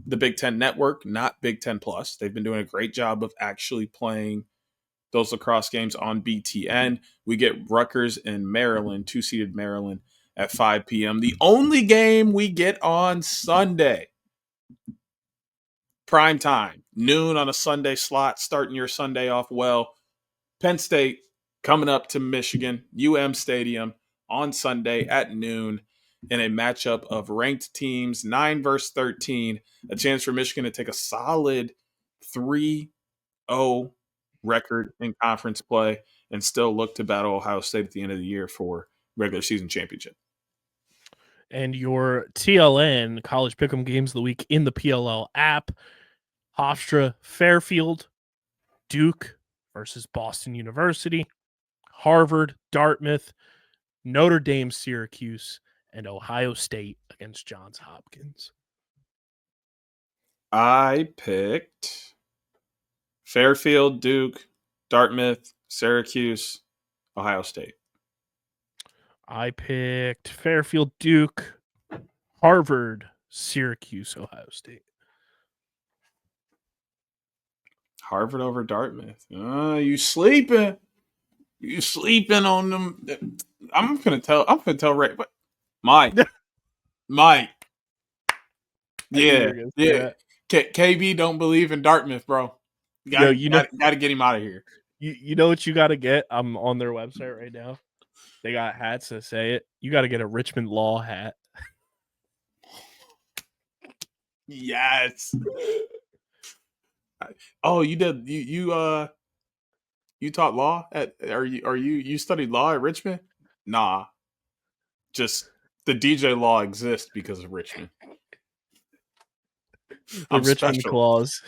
the Big Ten Network, not Big Ten Plus. They've been doing a great job of actually playing those lacrosse games on BTN. We get Rutgers and Maryland, 2-seeded Maryland, at 5 p.m. The only game we get on Sunday, prime time, noon on a Sunday slot, starting your Sunday off well. Penn State coming up to Michigan, Stadium on Sunday at noon in a matchup of ranked teams, 9 versus 13, a chance for Michigan to take a solid 3-0 record in conference play and still look to battle Ohio State at the end of the year for regular season championship.
And your TLN college pick'em games of the week in the PLL app: Hofstra, Fairfield, Duke versus Boston University, Harvard, Dartmouth, Notre Dame, Syracuse, and Ohio State against Johns Hopkins.
I picked Fairfield, Duke, Dartmouth, Syracuse, Ohio State.
I picked Fairfield, Duke, Harvard, Syracuse, Ohio State.
Harvard over Dartmouth. You sleeping? You sleeping on them? I'm gonna tell Ray. What? Mike. Yeah. KB don't believe in Dartmouth, bro. Got to get him out of here.
You know what you got to get? I'm on their website right now. They got hats that say it. You got to get a Richmond Law hat.
Yes. Oh, you did. You taught law at? You studied law at Richmond? Nah. Just the DJ law exists because of Richmond.
The Richmond clause.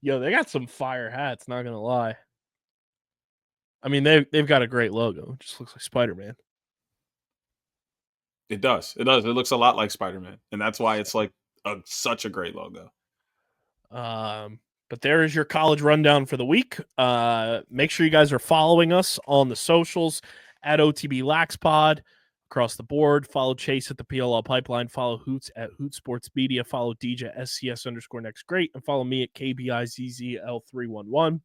Yo, they got some fire hats, not gonna lie. I mean, they've got a great logo. It just looks like Spider-Man.
It does. It looks a lot like Spider-Man, and that's why it's like such a great logo.
But there is your college rundown for the week. Make sure you guys are following us on the socials at OTB LaxPod across the board. Follow Chase at the PLL Pipeline. Follow Hoots at Hoot Sports Media. Follow DJ SCS_next great. And follow me at KBIZZL311.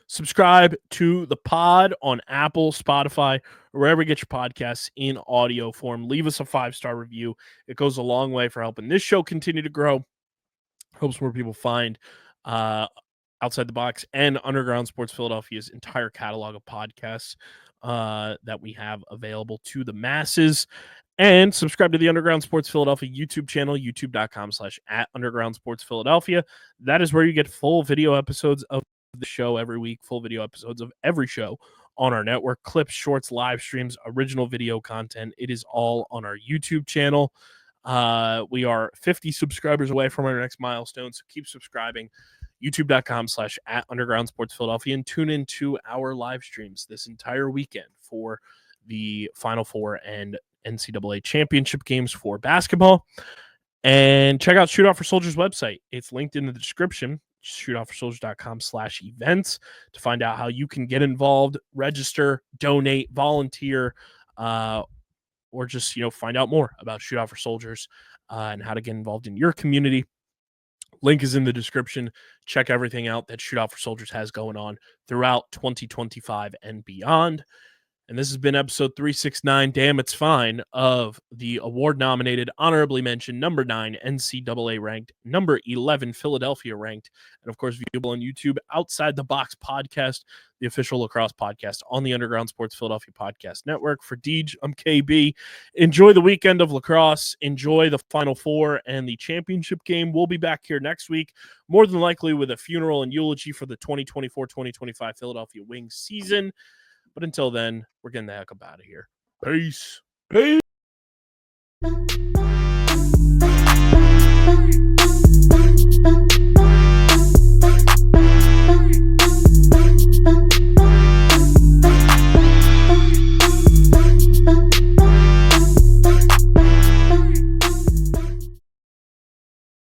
Subscribe to the pod on Apple, Spotify, or wherever you get your podcasts in audio form. Leave us a 5-star review. It goes a long way for helping this show continue to grow. Helps more people find Outside the Box and Underground Sports Philadelphia's entire catalog of podcasts that we have available to the masses. And subscribe to the Underground Sports Philadelphia YouTube channel, youtube.com/@undergroundsportsphiladelphia. That is where you get full video episodes of the show every week, full video episodes of every show on our network, clips, shorts, live streams, original video content. It is all on our YouTube channel. We are 50 subscribers away from our next milestone, so keep subscribing. youtube.com/@undergroundsportsphiladelphia and tune into our live streams this entire weekend for the Final Four and NCAA championship games for basketball. And check out Shootout For Soldiers website. It's linked in the description, shootoutforsoldiers.com/events, to find out how you can get involved, register, donate, volunteer, or just, find out more about Shootout For Soldiers and how to get involved in your community. Link is in the description. Check everything out that Shootout For Soldiers has going on throughout 2025 and beyond. And this has been episode 369, Damn It's Fine, of the award-nominated, honorably mentioned, number 9 NCAA ranked, number 11 Philadelphia ranked, and of course viewable on YouTube, Outside the Box podcast, the official lacrosse podcast on the Underground Sports Philadelphia Podcast Network. For Deej, I'm KB. Enjoy the weekend of lacrosse. Enjoy the Final Four and the championship game. We'll be back here next week, more than likely with a funeral and eulogy for the 2024-2025 Philadelphia Wings season. But until then, we're getting the heck up out of here. Peace.
Peace.